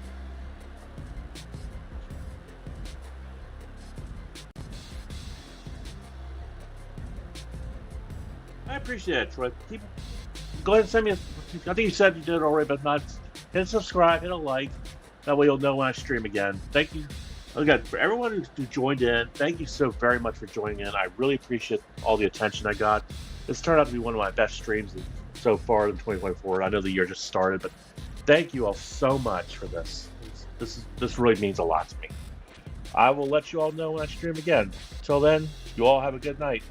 I appreciate it, Troy. Go ahead and send me. I think you said you did it already, but not. Hit subscribe, hit a like. That way you'll know when I stream again. Thank you again for everyone who joined in. Thank you so very much for joining in. I really appreciate all the attention I got. This turned out to be one of my best streams so far in 2024. I know the year just started, but thank you all so much for this. This really means a lot to me. I will let you all know when I stream again. Until then, you all have a good night.